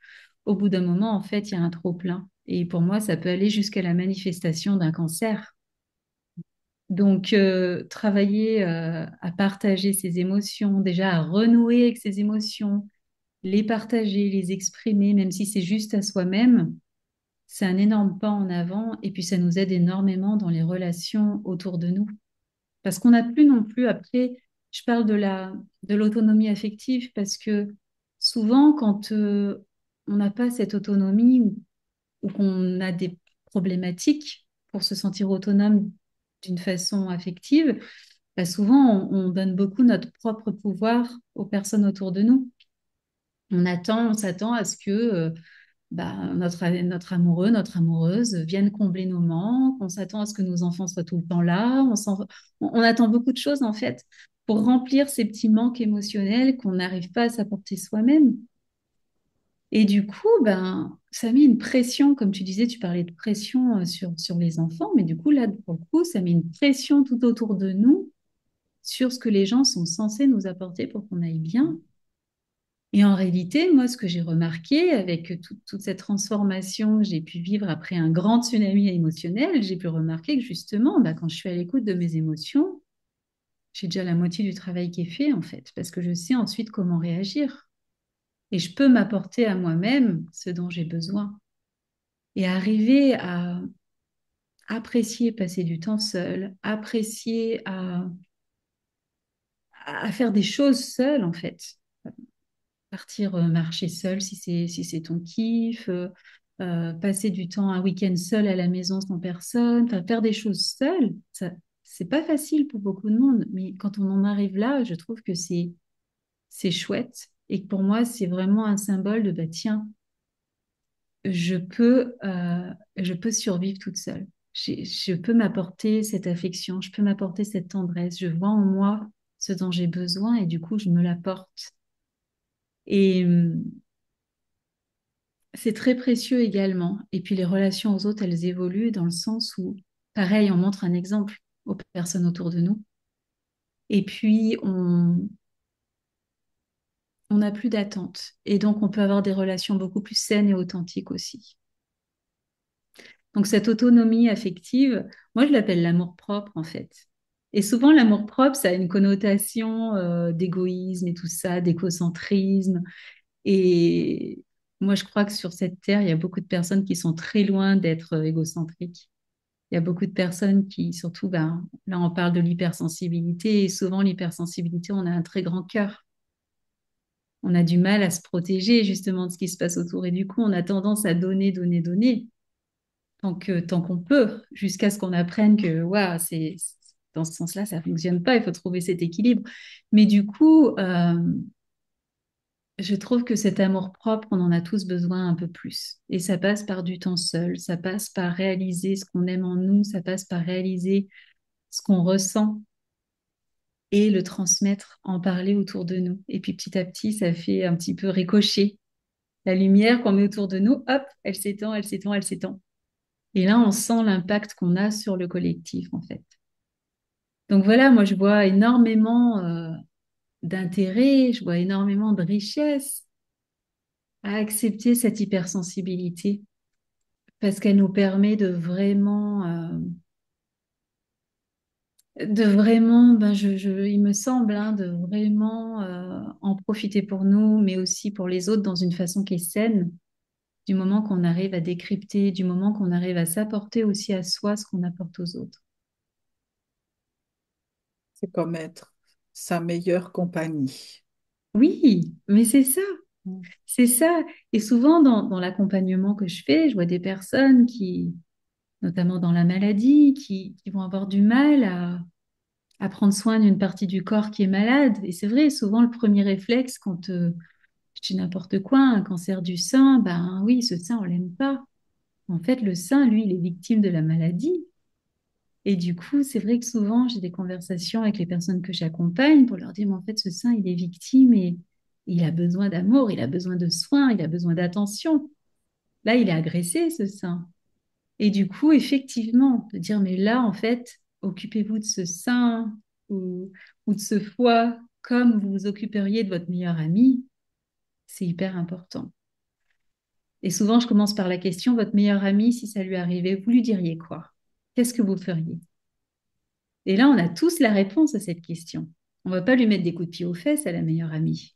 Au bout d'un moment, en fait, il y a un trop-plein. Et pour moi, ça peut aller jusqu'à la manifestation d'un cancer. Donc, travailler à partager ses émotions, déjà à renouer avec ses émotions, les partager, les exprimer, même si c'est juste à soi-même, c'est un énorme pas en avant et puis ça nous aide énormément dans les relations autour de nous. Parce qu'on n'a plus non plus, après, je parle de l'autonomie affective parce que souvent, quand on n'a pas cette autonomie ou qu'on a des problématiques pour se sentir autonome d'une façon affective, bah souvent on donne beaucoup notre propre pouvoir aux personnes autour de nous. On s'attend à ce que bah, notre amoureux, notre amoureuse vienne combler nos manques. On s'attend à ce que nos enfants soient tout le temps là. On attend beaucoup de choses, en fait, pour remplir ces petits manques émotionnels qu'on n'arrive pas à s'apporter soi-même. Et du coup, ben, ça met une pression, comme tu disais, tu parlais de pression sur les enfants, mais du coup, là, pour le coup, ça met une pression tout autour de nous sur ce que les gens sont censés nous apporter pour qu'on aille bien. Et en réalité, moi, ce que j'ai remarqué avec toute cette transformation que j'ai pu vivre après un grand tsunami émotionnel, j'ai pu remarquer que justement, bah, quand je suis à l'écoute de mes émotions, j'ai déjà la moitié du travail qui est fait, en fait, parce que je sais ensuite comment réagir. Et je peux m'apporter à moi-même ce dont j'ai besoin. Et arriver à apprécier passer du temps seul, apprécier à faire des choses seul, en fait. Partir marcher seul si c'est ton kiff, passer du temps, un week-end seul à la maison sans personne, enfin, faire des choses seul, ça, c'est pas facile pour beaucoup de monde, mais quand on en arrive là, je trouve que c'est chouette et que pour moi, c'est vraiment un symbole de bah, tiens, je peux survivre toute seule. Je peux m'apporter cette affection, je peux m'apporter cette tendresse, je vois en moi ce dont j'ai besoin et du coup, je me l'apporte. Et, c'est très précieux également. Et puis les relations aux autres, elles évoluent dans le sens où, pareil, on montre un exemple aux personnes autour de nous. Et puis on n'a plus d'attente. Et donc on peut avoir des relations beaucoup plus saines et authentiques aussi. Donc cette autonomie affective, moi je l'appelle l'amour-propre en fait. Et souvent l'amour-propre, ça a une connotation d'égoïsme et tout ça, d'écocentrisme. Et moi je crois que sur cette terre, il y a beaucoup de personnes qui sont très loin d'être égocentriques. Il y a beaucoup de personnes qui, surtout, ben, là, on parle de l'hypersensibilité, et souvent, l'hypersensibilité, on a un très grand cœur. On a du mal à se protéger, justement, de ce qui se passe autour. Et du coup, on a tendance à donner, donner, donner, tant qu'on peut, jusqu'à ce qu'on apprenne que, waouh, dans ce sens-là, ça fonctionne pas, il faut trouver cet équilibre. Mais du coup, je trouve que cet amour-propre, on en a tous besoin un peu plus. Et ça passe par du temps seul, ça passe par réaliser ce qu'on aime en nous, ça passe par réaliser ce qu'on ressent et le transmettre, en parler autour de nous. Et puis petit à petit, ça fait un petit peu ricocher. La lumière qu'on met autour de nous, hop, elle s'étend, elle s'étend, elle s'étend. Et là, on sent l'impact qu'on a sur le collectif, en fait. Donc voilà, moi, je vois énormément d'intérêt, je vois énormément de richesse à accepter cette hypersensibilité parce qu'elle nous permet de vraiment, ben il me semble, hein, de vraiment en profiter pour nous, mais aussi pour les autres dans une façon qui est saine, du moment qu'on arrive à décrypter, du moment qu'on arrive à s'apporter aussi à soi ce qu'on apporte aux autres. C'est comme être sa meilleure compagnie. Oui, mais Mm. c'est ça. Et souvent dans l'accompagnement que je fais, je vois des personnes qui, notamment dans la maladie, qui vont avoir du mal à prendre soin d'une partie du corps qui est malade. Et c'est vrai, souvent le premier réflexe quand je dis n'importe quoi, un cancer du sein, ben oui, ce sein, on l'aime pas. En fait, le sein, lui, il est victime de la maladie. Et du coup, c'est vrai que souvent, j'ai des conversations avec les personnes que j'accompagne pour leur dire, mais en fait, ce sein, il est victime et il a besoin d'amour, il a besoin de soins, il a besoin d'attention. Là, il est agressé, ce sein. Et du coup, effectivement, de dire, mais là, en fait, occupez-vous de ce sein ou de ce foie comme vous vous occuperiez de votre meilleur ami, c'est hyper important. Et souvent, je commence par la question, votre meilleur ami, si ça lui arrivait, vous lui diriez quoi? Qu'est-ce que vous feriez? Et là, on a tous la réponse à cette question. On ne va pas lui mettre des coups de pied aux fesses à la meilleure amie.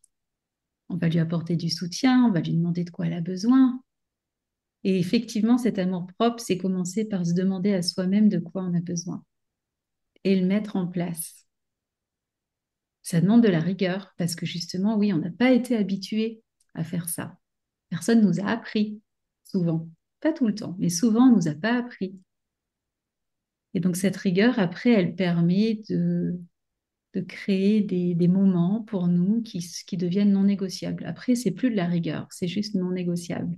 On va lui apporter du soutien, on va lui demander de quoi elle a besoin. Et effectivement, cet amour-propre, c'est commencer par se demander à soi-même de quoi on a besoin et le mettre en place. Ça demande de la rigueur parce que justement, oui, on n'a pas été habitué à faire ça. Personne ne nous a appris, souvent. Pas tout le temps, mais souvent, on ne nous a pas appris. Et donc, cette rigueur, après, elle permet de créer des moments pour nous qui deviennent non négociables. Après, c'est plus de la rigueur, c'est juste non négociable.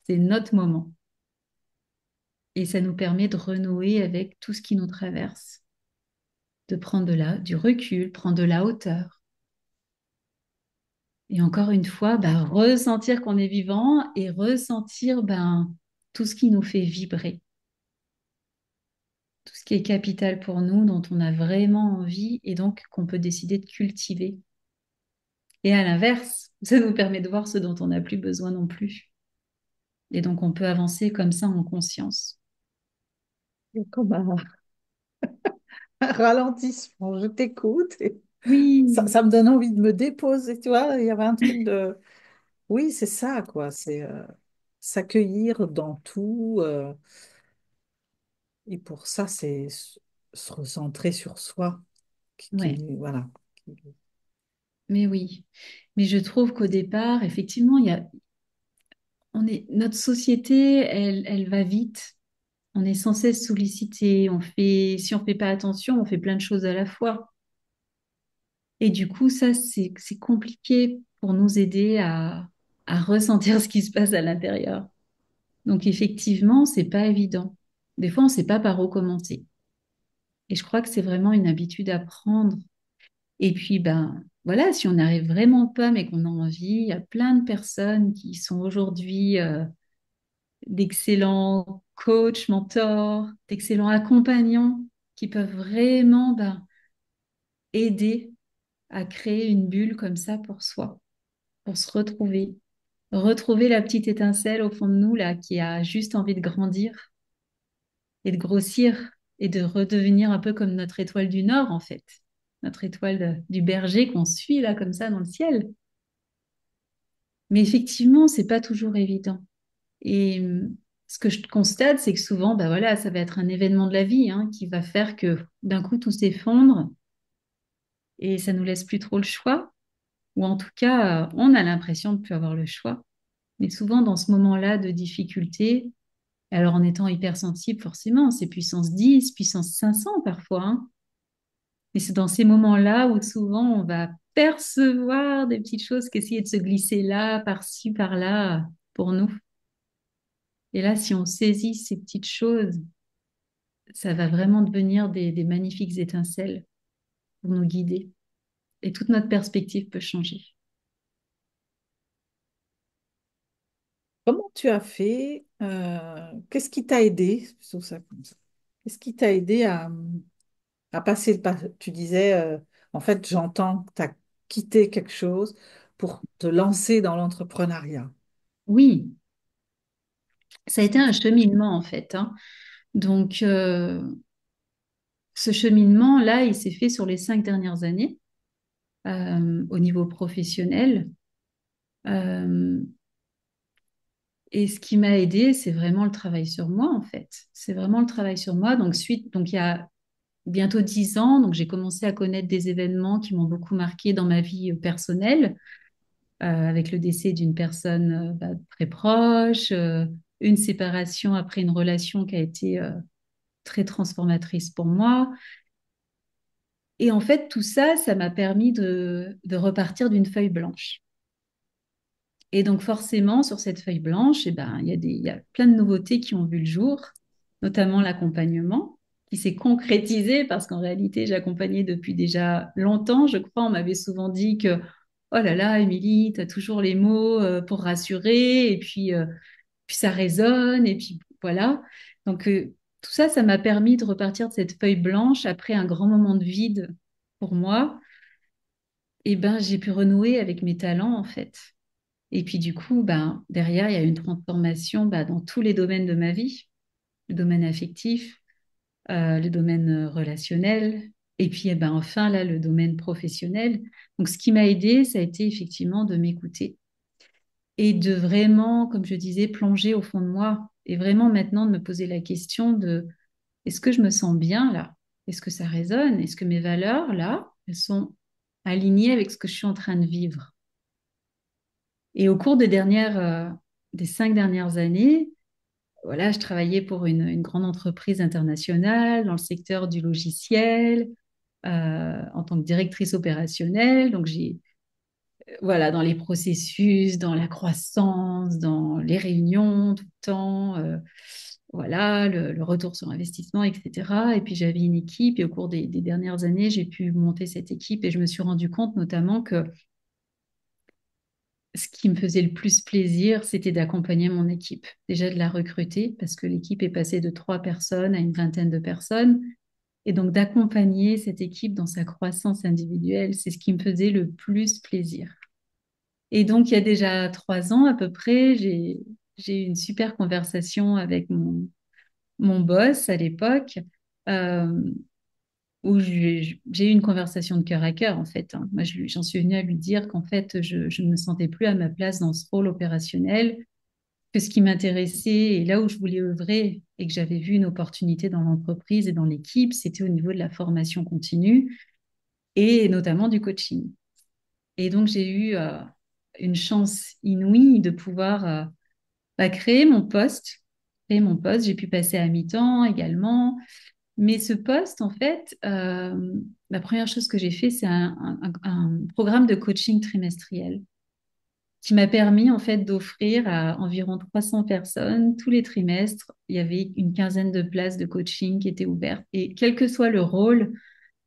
C'est notre moment. Et ça nous permet de renouer avec tout ce qui nous traverse, de prendre du recul, prendre de la hauteur. Et encore une fois, bah, ressentir qu'on est vivant et ressentir ben, tout ce qui nous fait vibrer, tout ce qui est capital pour nous, dont on a vraiment envie et donc qu'on peut décider de cultiver. Et à l'inverse, ça nous permet de voir ce dont on n'a plus besoin non plus. Et donc, on peut avancer comme ça en conscience. Comme un ralentissement. Je t'écoute et Oui, ça me donne envie de me déposer. Tu vois, il y avait un truc de. Oui, c'est ça, quoi. C'est s'accueillir dans tout. Et pour ça, c'est se recentrer sur soi. ouais, Voilà. mais oui. Mais je trouve qu'au départ, effectivement, notre société, elle va vite. On est sans cesse sollicité. Si on fait pas attention, on fait plein de choses à la fois. Et du coup, ça, c'est compliqué pour nous aider à ressentir ce qui se passe à l'intérieur. Donc, effectivement, c'est pas évident. Des fois, on sait pas par où commencer. Et je crois que c'est vraiment une habitude à prendre. Et puis, ben, voilà, si on n'arrive vraiment pas, mais qu'on a envie, il y a plein de personnes qui sont aujourd'hui d'excellents coachs, mentors, d'excellents accompagnants qui peuvent vraiment ben, aider à créer une bulle comme ça pour soi, pour se retrouver. Retrouver la petite étincelle au fond de nous, là, qui a juste envie de grandir et de grossir et de redevenir un peu comme notre étoile du Nord, en fait. Notre étoile du berger qu'on suit, là, comme ça, dans le ciel. Mais effectivement, c'est pas toujours évident. Et ce que je constate, c'est que souvent, bah voilà, ça va être un événement de la vie hein, qui va faire que d'un coup tout s'effondre et ça nous laisse plus trop le choix. Ou en tout cas, on a l'impression de plus avoir le choix. Mais souvent, dans ce moment-là de difficulté, alors en étant hypersensible, forcément, c'est puissance 10, puissance 500 parfois. Hein. Mais c'est dans ces moments-là où souvent on va percevoir des petites choses qui essayer de se glisser là, par-ci, par-là, pour nous. Et là, si on saisit ces petites choses, ça va vraiment devenir des magnifiques étincelles pour nous guider. Et toute notre perspective peut changer. Comment tu as fait qu'est-ce qui t'a aidé, c'est plutôt ça, comme ça. Qu'est-ce qui t'a aidé à passer le pas? Tu disais, en fait, j'entends que tu as quitté quelque chose pour te lancer dans l'entrepreneuriat. Oui, ça a Est-ce été que un tu... cheminement en fait. Hein. Donc, ce cheminement-là, il s'est fait sur les 5 dernières années au niveau professionnel. Euh, et ce qui m'a aidé, c'est vraiment le travail sur moi en fait. C'est vraiment le travail sur moi. Donc il y a bientôt 10 ans, donc j'ai commencé à connaître des événements qui m'ont beaucoup marqué dans ma vie personnelle. Avec le décès d'une personne bah, très proche, une séparation après une relation qui a été très transformatrice pour moi. Et en fait, tout ça, ça m'a permis de repartir d'une feuille blanche. Et donc forcément, sur cette feuille blanche, eh ben, il y a plein de nouveautés qui ont vu le jour, notamment l'accompagnement, qui s'est concrétisé parce qu'en réalité, j'accompagnais depuis déjà longtemps. Je crois, on m'avait souvent dit que, oh là là, Émilie, tu as toujours les mots pour rassurer, et puis ça résonne, et puis voilà. Donc tout ça, ça m'a permis de repartir de cette feuille blanche après un grand moment de vide pour moi. Et ben, j'ai pu renouer avec mes talents, en fait. Et puis du coup, ben, derrière, il y a eu une transformation dans tous les domaines de ma vie, le domaine affectif, le domaine relationnel, et puis ben, enfin, là, le domaine professionnel. Donc, ce qui m'a aidé, ça a été effectivement de m'écouter et de vraiment, comme je disais, plonger au fond de moi et vraiment maintenant de me poser la question de est-ce que je me sens bien là? Est-ce que ça résonne? Est-ce que mes valeurs là, elles sont alignées avec ce que je suis en train de vivre? Et au cours des 5 dernières années, voilà, je travaillais pour une grande entreprise internationale dans le secteur du logiciel, en tant que directrice opérationnelle. Donc, voilà, dans les processus, dans la croissance, dans les réunions tout le temps, voilà, le retour sur investissement, etc. Et puis, j'avais une équipe et au cours des dernières années, j'ai pu monter cette équipe et je me suis rendu compte notamment que ce qui me faisait le plus plaisir, c'était d'accompagner mon équipe. Déjà de la recruter, parce que l'équipe est passée de 3 personnes à une vingtaine de personnes. Et donc d'accompagner cette équipe dans sa croissance individuelle, c'est ce qui me faisait le plus plaisir. Et donc, il y a déjà 3 ans à peu près, j'ai eu une super conversation avec mon boss à l'époque, euh, où j'ai eu une conversation de cœur à cœur, en fait, hein. Moi, j'en suis venue à lui dire qu'en fait, je ne me sentais plus à ma place dans ce rôle opérationnel, que ce qui m'intéressait et là où je voulais œuvrer et que j'avais vu une opportunité dans l'entreprise et dans l'équipe, c'était au niveau de la formation continue et notamment du coaching. Et donc, j'ai eu une chance inouïe de pouvoir créer mon poste. Créer mon poste, j'ai pu passer à mi-temps également. Mais ce poste, en fait, la première chose que j'ai fait, c'est un programme de coaching trimestriel qui m'a permis en fait d'offrir à environ 300 personnes tous les trimestres. Il y avait une quinzaine de places de coaching qui étaient ouvertes et quel que soit le rôle,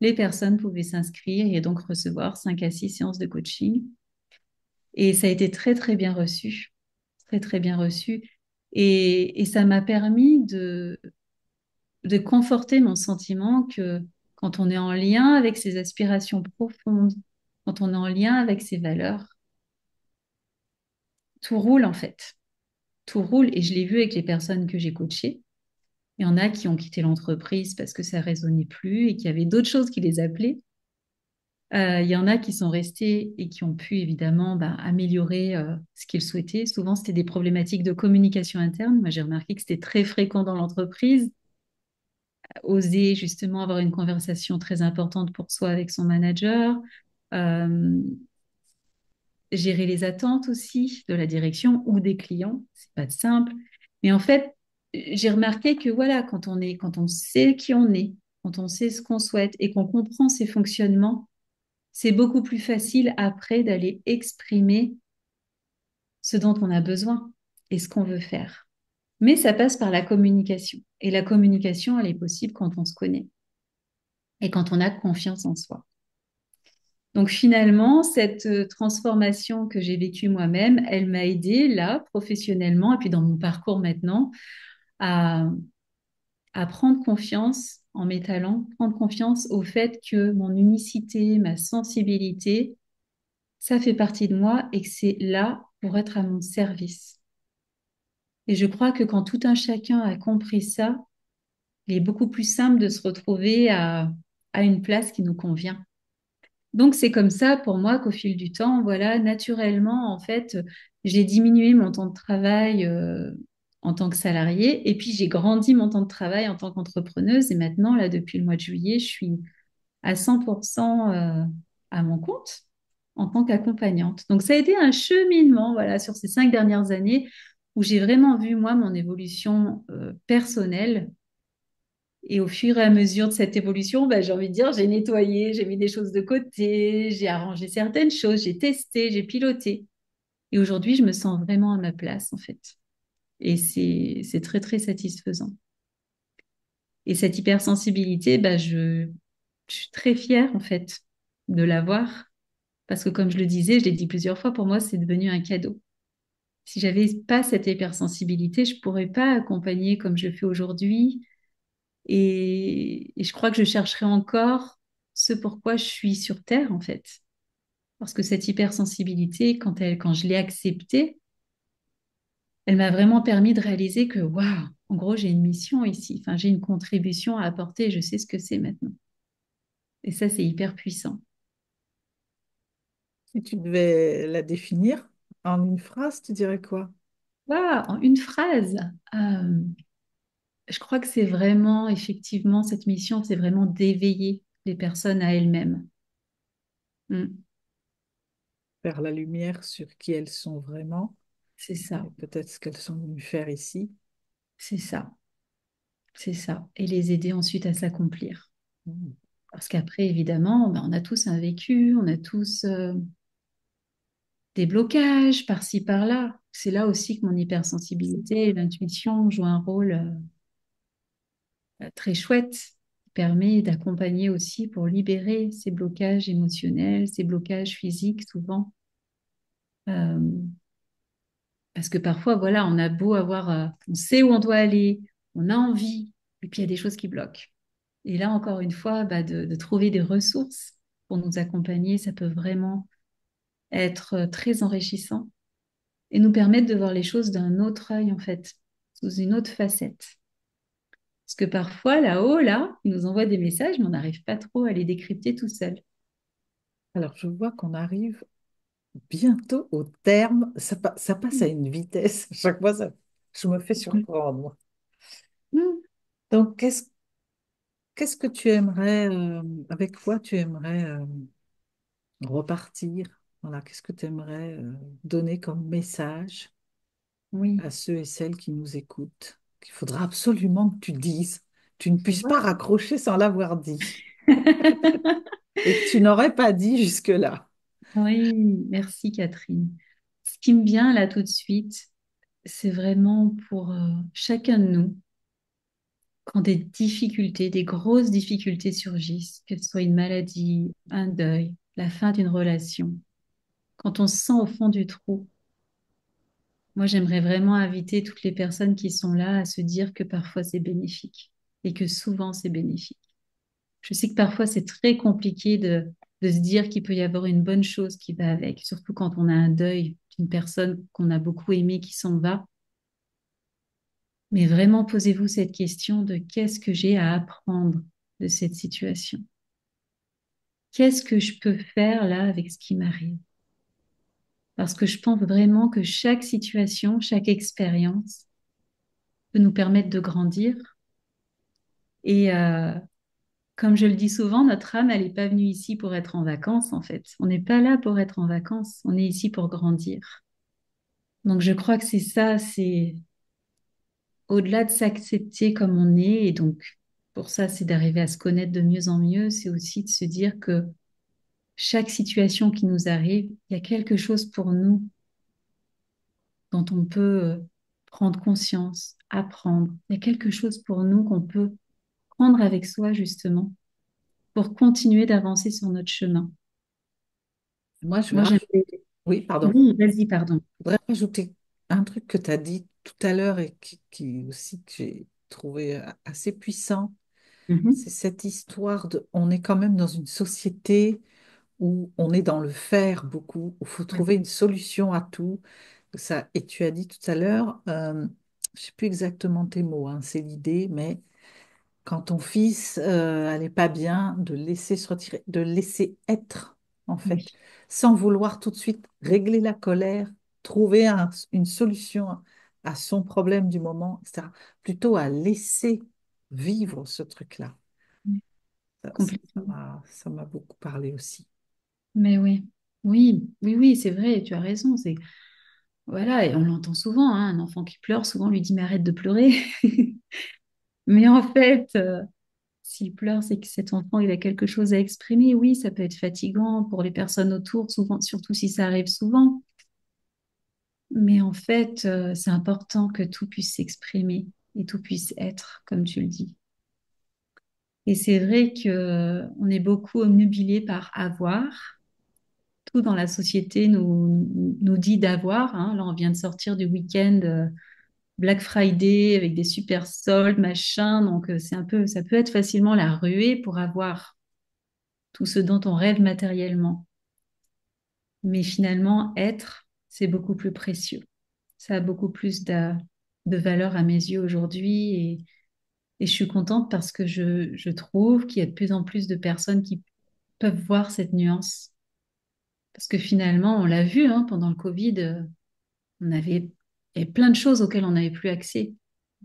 les personnes pouvaient s'inscrire et donc recevoir 5 à 6 séances de coaching. Et ça a été très très bien reçu, très très bien reçu. Et ça m'a permis de conforter mon sentiment que quand on est en lien avec ses aspirations profondes, quand on est en lien avec ses valeurs, tout roule en fait. Tout roule et je l'ai vu avec les personnes que j'ai coachées. Il y en a qui ont quitté l'entreprise parce que ça résonnait plus et qu'il y avait d'autres choses qui les appelaient. Il y en a qui sont restés et qui ont pu évidemment améliorer ce qu'ils souhaitaient. Souvent, c'était des problématiques de communication interne. Moi, j'ai remarqué que c'était très fréquent dans l'entreprise. Oser justement avoir une conversation très importante pour soi avec son manager. Euh, Gérer les attentes aussi de la direction ou des clients, c'est pas simple. Mais en fait, j'ai remarqué que voilà, quand on sait qui on est, quand on sait ce qu'on souhaite et qu'on comprend ses fonctionnements, c'est beaucoup plus facile après d'aller exprimer ce dont on a besoin et ce qu'on veut faire. Mais ça passe par la communication. Et la communication, elle est possible quand on se connaît et quand on a confiance en soi. Donc finalement, cette transformation que j'ai vécue moi-même, elle m'a aidée là, professionnellement, et puis dans mon parcours maintenant, à, à prendre confiance en mes talents, prendre confiance au fait que mon unicité, ma sensibilité, ça fait partie de moi et que c'est là pour être à mon service. Et je crois que quand tout un chacun a compris ça, il est beaucoup plus simple de se retrouver à une place qui nous convient. Donc, c'est comme ça pour moi qu'au fil du temps, voilà, naturellement, en fait, j'ai diminué mon temps de travail en tant que salariée et puis j'ai grandi mon temps de travail en tant qu'entrepreneuse. Et maintenant, là, depuis le mois de juillet, je suis à 100% à mon compte en tant qu'accompagnante. Donc, ça a été un cheminement, voilà, sur ces 5 dernières années où j'ai vraiment vu, moi, mon évolution personnelle Et au fur et à mesure de cette évolution, bah, j'ai envie de dire, j'ai nettoyé, j'ai mis des choses de côté, j'ai arrangé certaines choses, j'ai testé, j'ai piloté. Et aujourd'hui, je me sens vraiment à ma place, en fait. Et c'est très, très satisfaisant. Et cette hypersensibilité, bah, je suis très fière, en fait, de l'avoir. Parce que comme je le disais, je l'ai dit plusieurs fois, pour moi, c'est devenu un cadeau. Si j'avais pas cette hypersensibilité, je pourrais pas accompagner comme je fais aujourd'hui. Et je crois que je chercherai encore ce pourquoi je suis sur Terre, en fait. Parce que cette hypersensibilité, quand je l'ai acceptée, elle m'a vraiment permis de réaliser que, waouh, en gros, j'ai une mission ici. Enfin, j'ai une contribution à apporter et je sais ce que c'est maintenant. Et ça, c'est hyper puissant. Si tu devais la définir en une phrase, tu dirais quoi? Waouh, en une phrase, euh, je crois que c'est vraiment, effectivement, cette mission, c'est vraiment d'éveiller les personnes à elles-mêmes. Mm, Faire la lumière sur qui elles sont vraiment c'est et ça, peut-être ce qu'elles sont venues faire ici. c'est ça, c'est ça. Et les aider ensuite à s'accomplir. Mm. Parce qu'après, évidemment, ben, on a tous un vécu, on a tous des blocages par-ci, par-là. C'est là aussi que mon hypersensibilité et l'intuition jouent un rôle très chouette, qui permet d'accompagner aussi pour libérer ces blocages émotionnels, ces blocages physiques souvent. Euh, Parce que parfois, voilà, on a beau avoir, on sait où on doit aller, on a envie, et puis il y a des choses qui bloquent. Et là, encore une fois, bah, de trouver des ressources pour nous accompagner, ça peut vraiment être très enrichissant et nous permettre de voir les choses d'un autre œil, en fait, sous une autre facette. Parce que parfois, là-haut, là, ils nous envoient des messages, mais on n'arrive pas trop à les décrypter tout seul. Alors, je vois qu'on arrive bientôt au terme. Ça passe à une vitesse. Chaque fois, je me fais surprendre, moi. Mm. Donc, qu'est-ce que tu aimerais, avec quoi tu aimerais repartir? Voilà, qu'est-ce que tu aimerais donner comme message Oui. à ceux et celles qui nous écoutent? Qu'il faudra absolument que tu dises. Tu ne puisses pas Ouais. raccrocher sans l'avoir dit. Et que tu n'aurais pas dit jusque-là. Oui, merci Catherine. Ce qui me vient là tout de suite, c'est vraiment pour chacun de nous, quand des difficultés, des grosses difficultés surgissent, que ce soit une maladie, un deuil, la fin d'une relation, quand on se sent au fond du trou, moi j'aimerais vraiment inviter toutes les personnes qui sont là à se dire que parfois c'est bénéfique et que souvent c'est bénéfique. Je sais que parfois c'est très compliqué de se dire qu'il peut y avoir une bonne chose qui va avec, surtout quand on a un deuil d'une personne qu'on a beaucoup aimée qui s'en va. Mais vraiment, posez-vous cette question de qu'est-ce que j'ai à apprendre de cette situation? Qu'est-ce que je peux faire là avec ce qui m'arrive? Parce que je pense vraiment que chaque situation, chaque expérience peut nous permettre de grandir. Et comme je le dis souvent, notre âme, elle n'est pas venue ici pour être en vacances, en fait. On n'est pas là pour être en vacances, on est ici pour grandir. Donc je crois que c'est ça, c'est au-delà de s'accepter comme on est, et donc pour ça, c'est d'arriver à se connaître de mieux en mieux, c'est aussi de se dire que chaque situation qui nous arrive, il y a quelque chose pour nous dont on peut prendre conscience, apprendre. Il y a quelque chose pour nous qu'on peut prendre avec soi, justement, pour continuer d'avancer sur notre chemin. Moi, je vais Moi, j'aimerais... Oui, pardon. Oui, vas-y, pardon. Je voudrais rajouter un truc que tu as dit tout à l'heure et qui aussi que j'ai trouvé assez puissant. C'est Mhm. cette histoire de, on est quand même dans une société où on est dans le faire beaucoup, où il faut Ouais, trouver une solution à tout. Ça, et tu as dit tout à l'heure, je ne sais plus exactement tes mots, hein, c'est l'idée, mais quand ton fils allait pas bien, de le laisser se retirer, de le laisser être, en oui, fait, sans vouloir tout de suite régler la colère, trouver une solution à son problème du moment, etc. Plutôt à laisser vivre ce truc-là. oui, complètement. Ça m'a beaucoup parlé aussi. Mais oui, oui, oui, oui, c'est vrai, tu as raison. C'est voilà, et on l'entend souvent, hein, un enfant qui pleure, souvent on lui dit mais arrête de pleurer. Mais en fait, S'il pleure, c'est que cet enfant, il a quelque chose à exprimer. Oui, ça peut être fatigant pour les personnes autour, souvent, surtout si ça arrive souvent. Mais en fait, c'est important que tout puisse s'exprimer et tout puisse être, comme tu le dis. Et c'est vrai que on est beaucoup obnubilé par avoir. Tout dans la société nous dit d'avoir, hein. Là, on vient de sortir du week-end Black Friday avec des super soldes, machin. Donc, c'est un peu, ça peut être facilement la ruée pour avoir tout ce dont on rêve matériellement. Mais finalement, être, c'est beaucoup plus précieux. Ça a beaucoup plus de valeur à mes yeux aujourd'hui. Et je suis contente parce que je trouve qu'il y a de plus en plus de personnes qui peuvent voir cette nuance. Parce que finalement, on l'a vu hein, pendant le Covid, on avait il y avait plein de choses auxquelles on n'avait plus accès.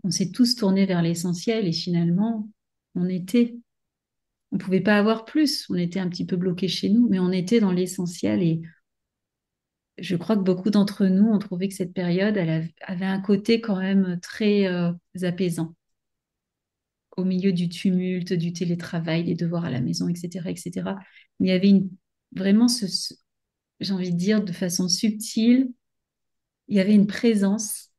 On s'est tous tournés vers l'essentiel et finalement, on était, on pouvait pas avoir plus. On était un petit peu bloqués chez nous, mais on était dans l'essentiel. Et je crois que beaucoup d'entre nous ont trouvé que cette période, avait un côté quand même très apaisant. Au milieu du tumulte, du télétravail, des devoirs à la maison, etc., etc. Mais il y avait vraiment j'ai envie de dire de façon subtile, il y avait une présence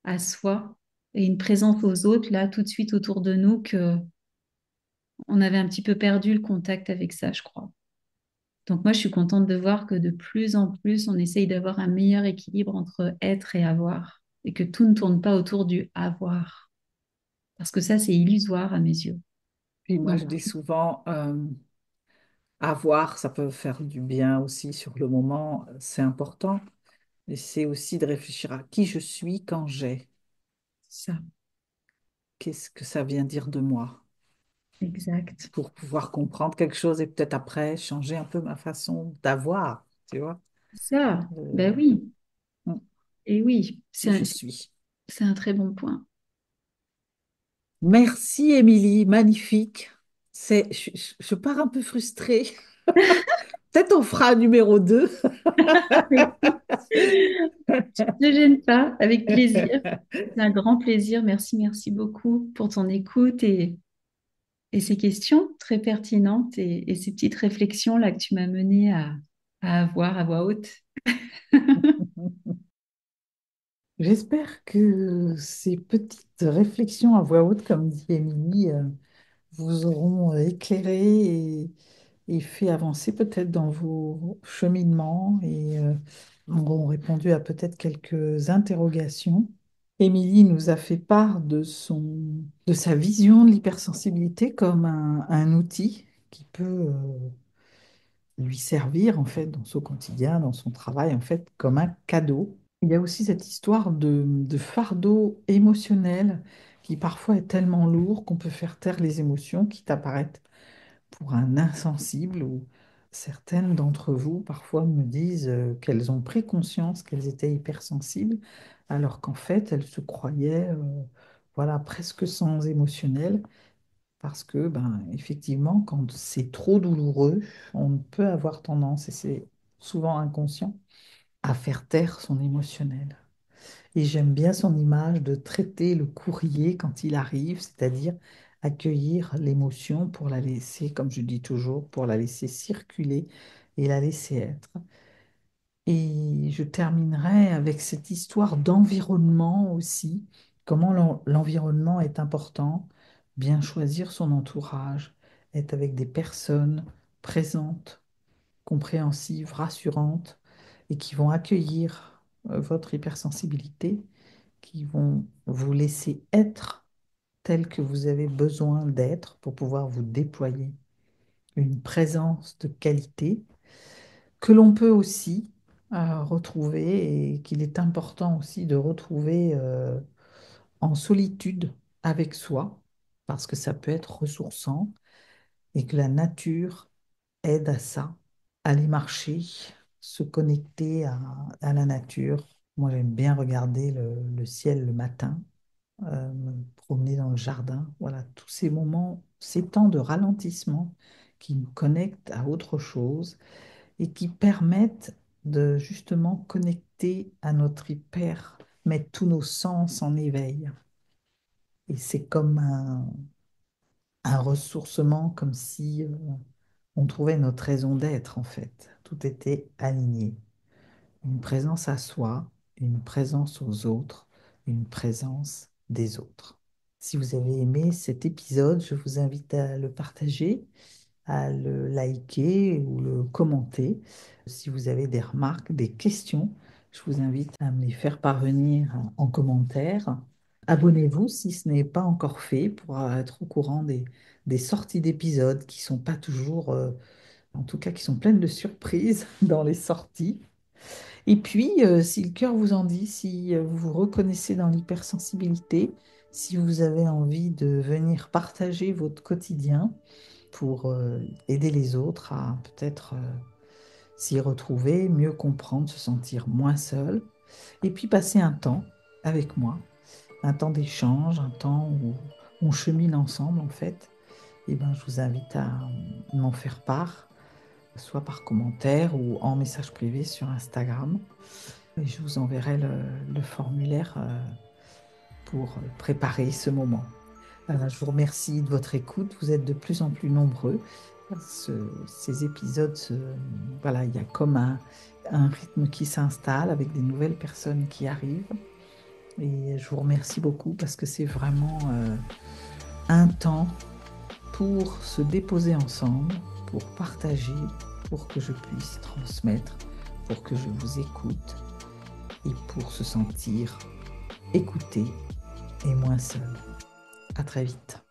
à soi et une présence aux autres, là, tout de suite autour de nous, que on avait un petit peu perdu le contact avec ça, je crois. Donc moi, je suis contente de voir que de plus en plus, on essaye d'avoir un meilleur équilibre entre être et avoir, et que tout ne tourne pas autour du avoir, parce que ça, c'est illusoire à mes yeux. Puis moi, Donc, je dis souvent, avoir, ça peut faire du bien aussi sur le moment, c'est important. Et c'est aussi de réfléchir à qui je suis quand j'ai. ça, Qu'est-ce que ça vient dire de moi? exact. Pour pouvoir comprendre quelque chose et peut-être après changer un peu ma façon d'avoir, tu vois, Ça, ben de- oui, mm, et oui, qui je suis. c'est un très bon point. Merci, Émilie, magnifique. Je pars un peu frustrée. Peut-être on fera un numéro 2. Écoute, ne gêne pas, avec plaisir. C'est un grand plaisir. Merci, merci beaucoup pour ton écoute et ces questions très pertinentes et ces petites réflexions-là que tu m'as menées à avoir à voix haute. J'espère que ces petites réflexions à voix haute, comme dit Émilie, vous auront éclairé et fait avancer peut-être dans vos cheminements et auront répondu à peut-être quelques interrogations. Émilie nous a fait part de sa vision de l'hypersensibilité comme un outil qui peut lui servir en fait dans son quotidien, dans son travail, en fait, comme un cadeau. Il y a aussi cette histoire de fardeau émotionnel qui parfois est tellement lourd qu'on peut faire taire les émotions qui t'apparaissent pour un insensible ou certaines d'entre vous parfois me disent qu'elles ont pris conscience qu'elles étaient hypersensibles alors qu'en fait elles se croyaient voilà, presque sans émotionnel parce que ben, effectivement quand c'est trop douloureux, on peut avoir tendance, et c'est souvent inconscient, à faire taire son émotionnel. Et j'aime bien son image de traiter le courrier quand il arrive, c'est-à-dire accueillir l'émotion pour la laisser, comme je dis toujours, pour la laisser circuler et la laisser être. Et je terminerai avec cette histoire d'environnement aussi, comment l'environnement est important, bien choisir son entourage, être avec des personnes présentes, compréhensives, rassurantes, et qui vont accueillir votre hypersensibilité, qui vont vous laisser être tel que vous avez besoin d'être pour pouvoir vous déployer. Une présence de qualité que l'on peut aussi retrouver et qu'il est important aussi de retrouver en solitude avec soi, parce que ça peut être ressourçant et que la nature aide à ça, aller marcher, se connecter à la nature. Moi, j'aime bien regarder le ciel le matin, me promener dans le jardin. Voilà, tous ces moments, ces temps de ralentissement qui nous connectent à autre chose et qui permettent de justement connecter à notre hyper, mettre tous nos sens en éveil. Et c'est comme un ressourcement comme si on trouvait notre raison d'être en fait. Tout était aligné. Une présence à soi, une présence aux autres, une présence des autres. Si vous avez aimé cet épisode, je vous invite à le partager, à le liker ou le commenter. Si vous avez des remarques, des questions, je vous invite à me les faire parvenir en commentaire. Abonnez-vous si ce n'est pas encore fait pour être au courant des sorties d'épisodes qui sont pas toujours, en tout cas qui sont pleines de surprises dans les sorties. Et puis, si le cœur vous en dit, si vous vous reconnaissez dans l'hypersensibilité, si vous avez envie de venir partager votre quotidien pour aider les autres à peut-être s'y retrouver, mieux comprendre, se sentir moins seul, et puis passer un temps avec moi, un temps d'échange, un temps où on chemine ensemble en fait, et ben, je vous invite à m'en faire part, soit par commentaire ou en message privé sur Instagram. Et je vous enverrai le formulaire pour préparer ce moment. Je vous remercie de votre écoute. Vous êtes de plus en plus nombreux. Ces épisodes, voilà, il y a comme un rythme qui s'installe avec des nouvelles personnes qui arrivent. Et je vous remercie beaucoup parce que c'est vraiment un temps pour se déposer ensemble, pour partager, pour que je puisse transmettre, pour que je vous écoute et pour se sentir écouté et moins seul. À très vite.